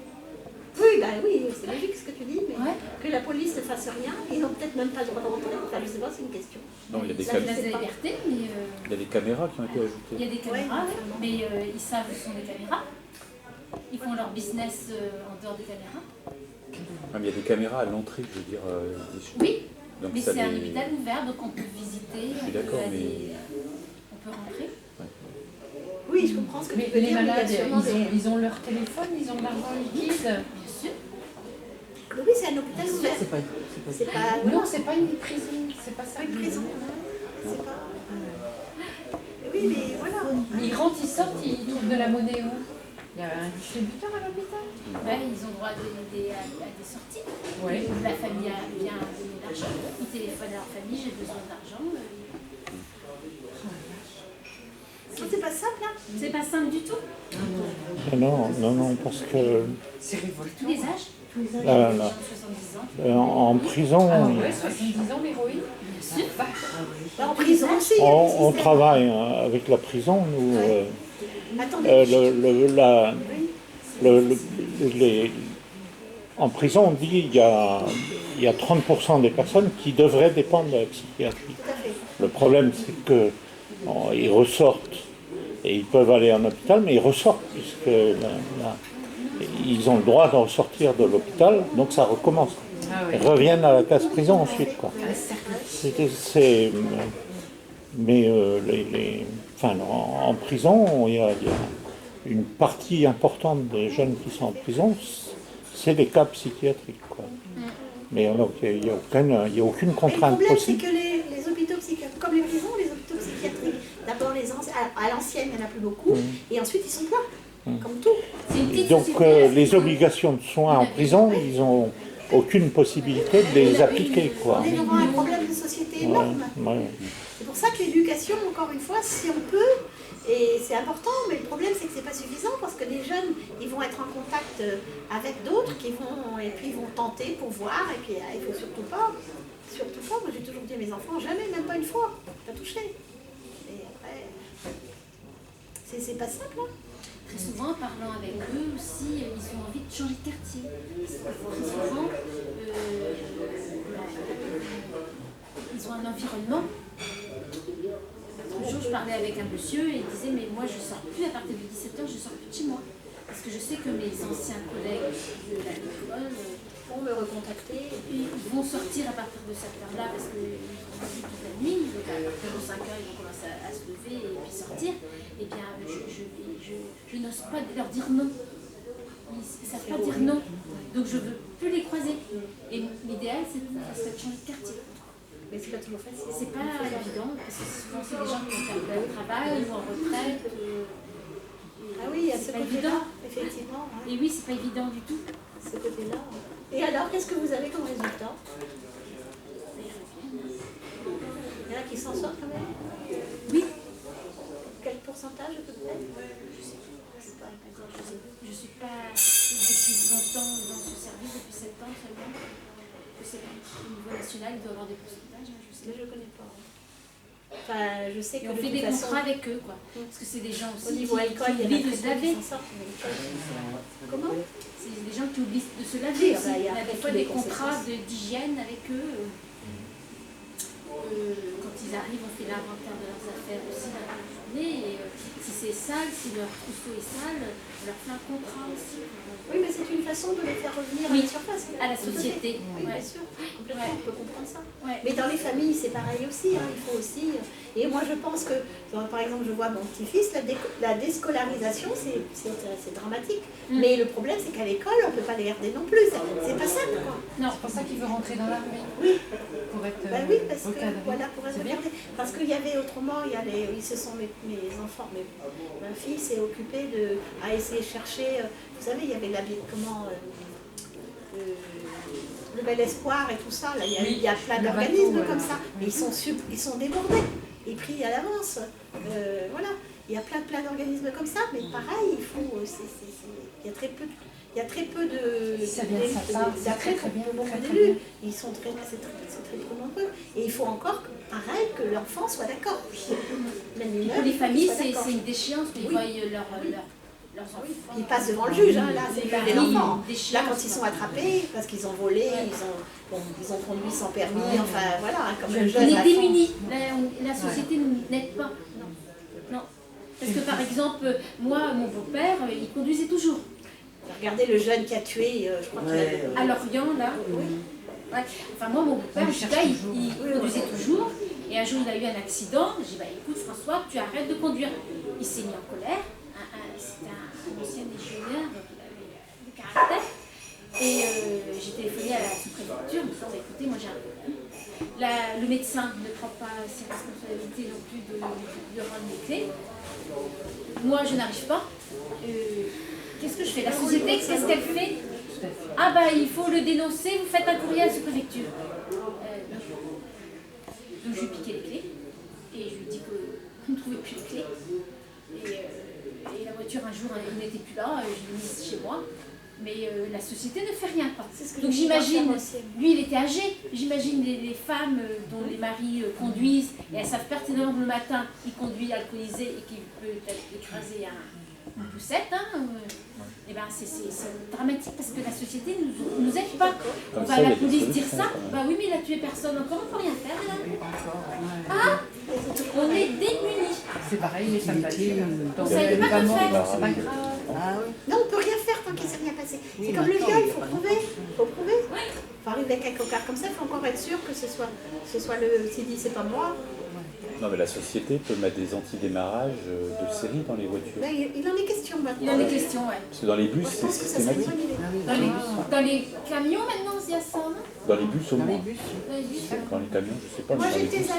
S1: Oui, bah oui, c'est logique ce que tu dis, mais
S3: Ouais.
S1: que la police ne fasse rien, ils n'ont peut-être même pas le droit de rentrer. Enfin, je sais pas, c'est une question.
S8: Non, il y a des
S1: Ça,
S3: La
S1: je
S3: place
S1: sais
S3: de
S1: pas.
S3: liberté, mais
S8: Il y a des caméras qui ont été
S3: il y
S8: ajoutées.
S3: a des caméras,
S1: Ouais,
S3: ouais, mais ils savent où sont les caméras. Ils font leur business en dehors des caméras.
S8: Ah, mais il y a des caméras à l'entrée, je veux dire.
S3: Oui,
S8: Donc
S3: mais
S8: ça
S3: c'est un
S8: les-
S3: hôpital ouvert, donc on peut visiter,
S8: suis
S3: on peut
S8: d'accord,
S3: aller, on peut rentrer.
S1: Oui, je comprends ce que
S4: Mais
S1: tu veux
S4: les
S1: dire, mais il y a
S4: malades,
S1: sûrement des...
S4: ils ont leur téléphone, ils ont de l'argent liquide.
S3: Bien sûr.
S1: Donc Oui, c'est un hôpital ouvert. C'est pas...
S4: Non, c'est pas une prison, c'est pas ça.
S1: Pas une prison. C'est pas... Oui, mais voilà.
S4: Ils rentrent, ils sortent, ils trouvent de la monnaie où? Il y a un distributeur à l'hôpital?
S3: Ouais, ils ont droit à des sorties.
S4: Ouais.
S3: La famille a bien donné de l'argent. Ils téléphonent à leur famille, j'ai besoin d'argent.
S1: C'est pas simple, hein.
S3: C'est pas simple du tout.
S6: Non, parce que
S4: C'est révoltant.
S3: Tous les âges.
S6: là,
S3: Les gens de 70 ans.
S6: en prison,
S4: Ah ouais, 70 ans l'héroïne?
S3: Bien sûr.
S1: En prison aussi. il y a des
S6: on
S1: systèmes.
S6: travaille avec la prison, nous.
S1: Attendez.
S6: En prison, on dit il y a 30% des personnes qui devraient dépendre de la psychiatrie.
S1: Tout à fait.
S6: Le problème, c'est qu'ils ressortent et ils peuvent aller en hôpital, mais ils ressortent puisque ils ont le droit de ressortir de l'hôpital, donc ça recommence.
S4: Ah
S6: Ils
S4: ouais.
S6: reviennent à la case prison ensuite, quoi. Mais en prison, il y a une partie importante des jeunes qui sont en prison, c'est des cas psychiatriques, quoi. Mais alors, il n'y a aucune
S1: Et
S6: contrainte
S1: le problème,
S6: possible.
S1: c'est que les hôpitaux psychiatriques, comme les prisons, les hôpitaux psychiatriques, d'abord à l'ancienne, il n'y en a plus beaucoup, et ensuite ils sont pleins, comme tout.
S3: C'est une
S6: Et
S3: petite
S6: donc,
S3: société.
S6: les obligations de soins en prison, ils n'ont aucune possibilité de les appliquer, quoi.
S1: On est devant un problème de société énorme.
S6: Ouais.
S1: C'est pour ça que l'éducation, encore une fois, si on peut, et c'est important, mais le problème c'est que c'est pas suffisant parce que les jeunes, ils vont être en contact avec d'autres et puis ils vont tenter pour voir, et puis il faut surtout pas, moi j'ai toujours dit à mes enfants, jamais, même pas une fois, pas toucher. Et après, c'est pas simple, hein.
S3: Très souvent, en parlant avec eux aussi, ils ont envie de changer de quartier. Très souvent, ils ont un environnement. Un jour, je parlais avec un monsieur et il disait mais moi je sors plus à partir de 17h, je sors plus de chez moi. Parce que je sais que mes anciens collègues de l'école
S1: Vont me recontacter.
S3: ils vont sortir à partir de cette heure-là parce qu'ils vivent toute la nuit. Donc à partir de 5h, ils vont commencer à se lever et puis sortir. Eh bien, je n'ose pas leur dire non. Ils ne savent pas dire non. Donc je ne veux plus les croiser. Et l'idéal, c'est de changer de quartier.
S1: Mais c'est pas toujours facile.
S3: C'est pas évident, parce que souvent c'est des gens qui ont perdu leur travail ou en retraite.
S1: Ah oui, il y a ce
S3: C'est pas
S1: côté-là,
S3: évident.
S1: effectivement. Ouais.
S3: Et oui, c'est pas évident du tout.
S1: Ce côté-là. Et alors, qu'est-ce que vous avez comme résultat? Il y en a qui s'en sortent quand même?
S3: Oui.
S1: Quel pourcentage à peu près?
S3: Je suis pas depuis longtemps dans ce service, depuis 7 ans seulement. Je sais pas. Au niveau national, il doit y avoir des pourcentages, hein, je sais.
S1: Mais je ne connais pas. Enfin, je sais
S3: Et
S1: que
S3: on
S1: de
S3: fait
S1: toute
S3: des
S1: façon,
S3: contrats avec eux, quoi. Parce que c'est des gens
S1: au
S3: aussi
S1: niveau alcool, il y en a
S3: oublient de
S1: très
S3: se
S1: peu
S3: laver.
S1: qui s'en sortent. mais comment?
S3: C'est des gens qui oublient de se laver
S1: Oui,
S3: aussi.
S1: bah, il y a
S3: On a
S1: après
S3: des fois
S1: toutes les
S3: des contrats
S1: conséquences.
S3: d'hygiène avec eux. Quand ils arrivent, on fait l'inventaire de leurs affaires aussi dans la journée. Et si c'est sale, si leur trousseau est sale, on leur fait un contrat aussi.
S1: Oui, mais c'est une façon de les faire revenir
S3: Oui,
S1: à la surface.
S3: à la société.
S1: Oui,
S3: Ouais.
S1: bien sûr. Complètement,
S3: Ouais.
S1: on peut comprendre ça.
S3: Ouais.
S1: Mais dans les familles, c'est pareil aussi. Hein, il faut aussi. Et moi, je pense que, par exemple, je vois mon petit-fils, la déscolarisation, c'est dramatique. Mais le problème, c'est qu'à l'école, on ne peut pas les garder non plus. C'est pas simple, quoi.
S3: Non.
S4: C'est pour ça qu'il veut rentrer dans l'armée.
S1: Oui.
S4: Pour être
S1: Ben oui, parce que
S4: recadré.
S1: voilà, pour être
S4: C'est bien.
S1: regardé. Parce qu'il y avait autrement, ils se sont mes enfants, ma fille s'est occupée à essayer de chercher. Vous savez, il y avait le Bel Espoir et tout ça. Là, il y a plein
S4: Le
S1: d'organismes
S4: bateau,
S1: comme
S4: ouais.
S1: ça. Mais ils sont débordés et pris à l'avance. Voilà, il y a plein d'organismes comme ça. Mais pareil, il faut. Il y a très peu. Il y a très peu de
S4: Ça vient de sa part, c'est
S1: d'attrait
S4: très bien,
S1: pour beaucoup
S4: très, très
S1: d'élus.
S4: bien.
S1: Ils sont très peu nombreux. Et il faut encore, pareil, que l'enfant soit d'accord. Même les
S3: Pour les familles,
S1: soient
S3: c'est
S1: d'accord.
S3: une déchéance. Ils
S1: Oui.
S3: voient leurs enfants.
S1: Ils passent devant le juge, hein, là, c'est pas l'enfant.
S3: Des
S1: Là,
S3: chiens,
S1: quand ils sont attrapés, parce qu'ils ont volé, ils ont conduit sans permis, enfin voilà, hein, comme le
S3: On
S1: jeune.
S3: est
S1: la
S3: démunis. La société ne nous n'aide pas. Non. Parce que par exemple, moi, mon beau-père, il conduisait toujours.
S1: Regardez le jeune qui a tué, je crois qu'il a...
S3: À Lorient, là. Ouais. Enfin, moi, mon beau-père,
S4: On
S3: en
S4: le
S3: tout
S4: cherche
S3: cas,
S4: toujours.
S3: il conduisait toujours. Et un jour, il a eu un accident. J'ai dit, bah, écoute, François, tu arrêtes de conduire. Il s'est mis en colère. C'était un ancien légionnaire, donc il avait du caractère. Et j'ai téléphoné à la sous-préfecture en disant, écoutez, moi j'ai un problème. Le médecin ne prend pas ses responsabilités non plus de rendre les clés. Moi, je n'arrive pas. Qu'est-ce que je fais? La société, qu'est-ce qu'elle fait? Ah bah, il faut le dénoncer, vous faites un courrier à la sous-préfecture. Donc je lui ai piqué les clés et je lui ai dit qu'on ne trouvait plus les clés. Et la voiture, un jour, elle n'était plus là, je l'ai mise chez moi. Mais la société ne fait rien. Donc j'imagine, lui il était âgé, j'imagine les femmes dont les maris conduisent et elles savent pertinemment que le matin il conduit alcoolisé et qu'il peut peut-être écraser une poussette. Et ben c'est dramatique parce que la société nous aide pas. On va à la police dire ça, bah oui mais il a tué personne encore, on ne peut rien faire là. Ah, on est démunis.
S4: C'est pareil, les salvadés,
S3: On ne savait pas quoi faire.
S4: c'est pas grave.
S2: Ah oui.
S1: Non, on ne peut rien faire tant qu'il ne s'est rien passé.
S2: Oui,
S1: C'est comme le
S2: mais attends,
S1: viol,
S2: il
S1: il faut prouver. Il faut prouver. Il faut arriver avec un cocard comme ça, il faut encore être sûr que ce soit le s'il dit c'est pas moi.
S8: Non, mais la société peut mettre des antidémarrages de série dans les voitures.
S1: Là, il en est question maintenant.
S3: Il y a des questions, ouais.
S8: Parce que dans les bus,
S1: Moi, je
S8: c'est
S1: pense que ça serait une
S8: systématique.
S1: bonne idée.
S3: Dans les camions maintenant, il y a ça, non?
S8: Dans les bus au
S2: Dans les
S8: moins.
S2: bus.
S3: Dans les bus.
S8: Dans les camions, je sais pas.
S1: Moi,
S8: mais dans les
S1: j'étais
S8: bus,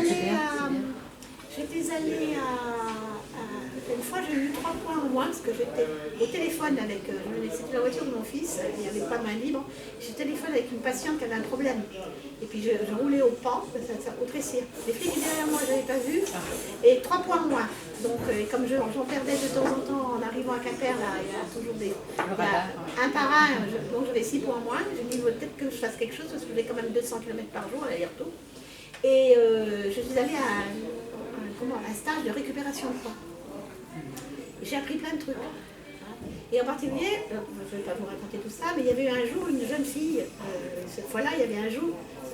S1: allée à... Une fois, j'ai eu 3 points en moins parce que j'étais au téléphone avec... C'était la voiture de mon fils, il n'y avait pas de main libre. Je téléphone avec une patiente qui avait un problème. Et puis, je roulais au pan, au tressir. Les flics derrière moi, je n'avais pas vu. Et 3 points en moins. Donc, comme j'en perdais de temps en temps en arrivant à Quimper, là, il y a toujours un par un. Donc, j'avais 6 points en moins. Je me dis, peut-être que je fasse quelque chose parce que j'ai quand même 200 km par jour à l'aller-retour. Et je suis allée à un stage de récupération de poids. J'ai appris plein de trucs. Et en particulier, je ne vais pas vous raconter tout ça, mais il y avait eu un jour une jeune fille, cette fois-là, il y avait un jour,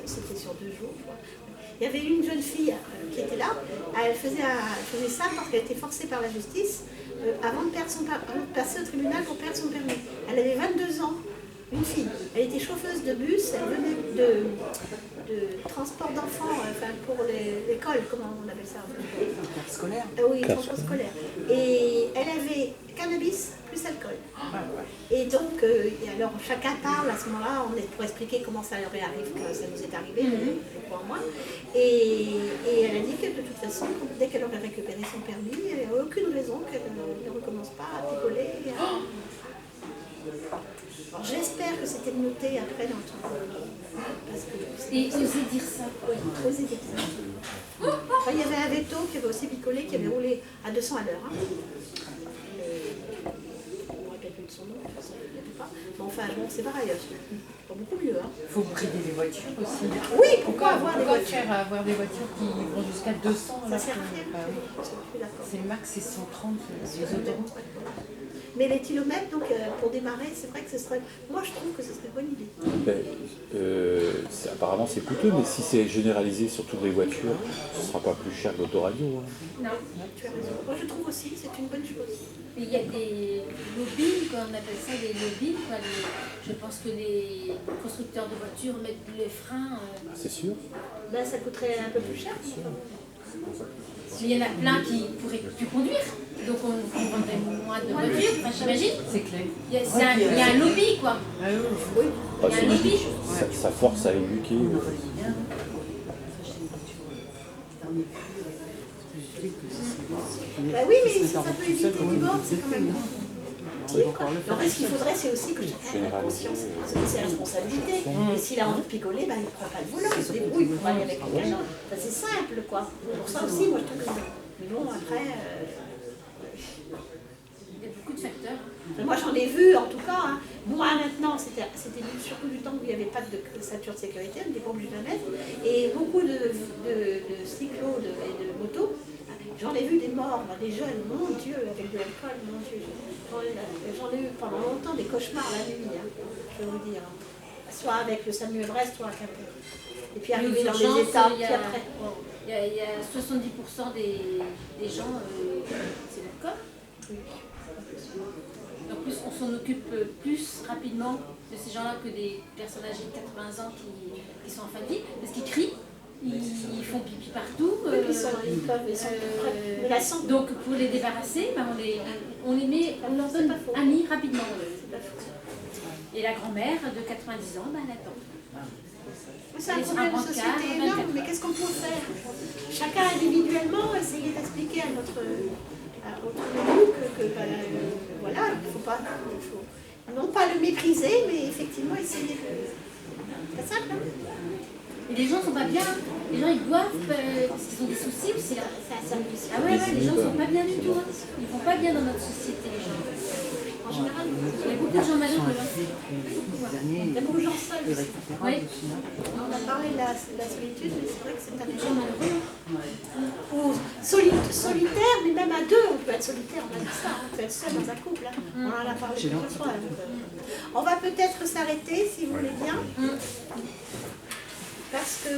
S1: c'était sur 2 jours, je crois. Il y avait une jeune fille qui était là, elle faisait ça parce qu'elle était forcée par la justice avant de passer au tribunal pour perdre son permis. Elle avait 22 ans, une fille. Elle était chauffeuse de bus, elle venait de transport d'enfants, enfin pour l'école, comment on appelle ça?
S2: Scolaire.
S1: Oui, transport scolaire. Et elle avait cannabis plus alcool. Et donc, alors chacun parle à ce moment-là, on est pour expliquer comment ça leur est arrivé, que ça nous est arrivé, pour moi. Et elle a dit que de toute façon, dès qu'elle aurait récupéré son permis, il n'y avait aucune raison qu'elle ne recommence pas à picoler. Alors, j'espère que c'était noté après dans le truc.
S3: Et oser dire ça.
S1: Oui, oser dire ça. Enfin, il y avait un veto qui avait aussi picolé, qui avait roulé à 200 à l'heure. Je ne me rappelle plus de son nom, de toute façon, il n'y avait pas. Mais enfin, bon, c'est pareil, c'est pas beaucoup mieux.
S4: Il faut brider les voitures aussi.
S1: Oui, pourquoi avoir des voitures
S4: Avoir des voitures qui vont jusqu'à 200
S1: Ça sert à rien.
S4: C'est le max, c'est 130 les autoroutes.
S1: Mais les kilomètres, donc pour démarrer, c'est vrai que ce serait. Moi, je trouve que ce serait une bonne idée.
S8: Apparemment, c'est coûteux, mais si c'est généralisé sur toutes les voitures, ce ne sera pas plus cher que l'autoradio.
S1: Non, tu as raison. Moi, je trouve aussi que c'est une bonne chose.
S3: Mais il y a des lobbies, quoi, on appelle ça des lobbies. Quoi, je pense que les constructeurs de voitures mettent les freins.
S8: C'est sûr.
S1: Ben, ça coûterait un peu plus cher.
S3: Il y en a plein qui ne pourraient plus conduire, donc on vendrait moins de voitures, enfin, j'imagine.
S4: C'est clair.
S3: Il y a un lobby, quoi.
S1: Oui.
S3: Il y a un lobby.
S8: Ça force à éduquer.
S1: Ben oui, mais si ça peut éviter les morts, c'est quand même bon. Alors, ce qu'il faudrait, c'est aussi que chacun ait conscience de ses responsabilités. Et s'il a envie de picoler, ben, il ne prend pas de volant, il se débrouille pour aller avec quelqu'un d'autre. Enfin, c'est simple, quoi. Pour ça aussi, moi, je trouve que c'est bon. Mais bon, après...
S3: Il y a beaucoup de facteurs.
S1: Moi, j'en ai vu, en tout cas. Hein. Moi, maintenant, c'était surtout du temps où il n'y avait pas de ceinture de sécurité, on n'était pas obligé de la mettre. Et beaucoup de cyclos et de motos. J'en ai vu des morts, des jeunes, mon Dieu, avec de l'alcool, mon Dieu. J'en ai eu pendant longtemps des cauchemars la nuit, hein, je vais vous dire. Soit avec le Samuel Brest, soit à Quimper. Et puis arriver dans les états, puis après.
S3: Il y a 70% des gens, c'est l'alcool.
S1: Oui.
S3: En plus, on s'en occupe plus rapidement de ces gens-là que des personnes âgées de 80 ans qui sont en fin de vie, parce qu'ils crient. Ils font pipi partout.
S1: Ils sont prêts.
S3: Donc pour les débarrasser, ben on les met, on leur donne un lit rapidement. Et la grand-mère de 90 ans, elle attend.
S1: C'est un problème de société énorme, mais qu'est-ce qu'on peut faire? Chacun individuellement essayer d'expliquer à notre autour de nous que voilà, il faut pas, non pas le mépriser, mais effectivement essayer de... C'est simple, hein?
S3: Et les gens sont pas bien. Les gens ils boivent parce qu'ils ont des soucis aussi là. Ah ouais, les gens sont pas bien du tout. Hein. Ils vont pas bien dans notre société, les gens. En général, il y a beaucoup de gens malheureux.
S1: Il y a beaucoup de gens seuls.
S3: Oui.
S1: On a parlé de la solitude, mais c'est vrai que c'est un
S3: Les gens malheureux.
S1: ou solitaire, mais même à deux, on peut être solitaire, on a dit ça, on peut être seul dans un couple. Hein. On en a parlé plusieurs fois. On va peut-être s'arrêter, si vous voulez bien, parce que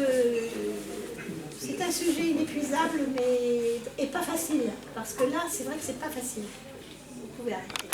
S1: c'est un sujet inépuisable, mais et pas facile. Parce que là, c'est vrai que c'est pas facile. Vous pouvez arrêter.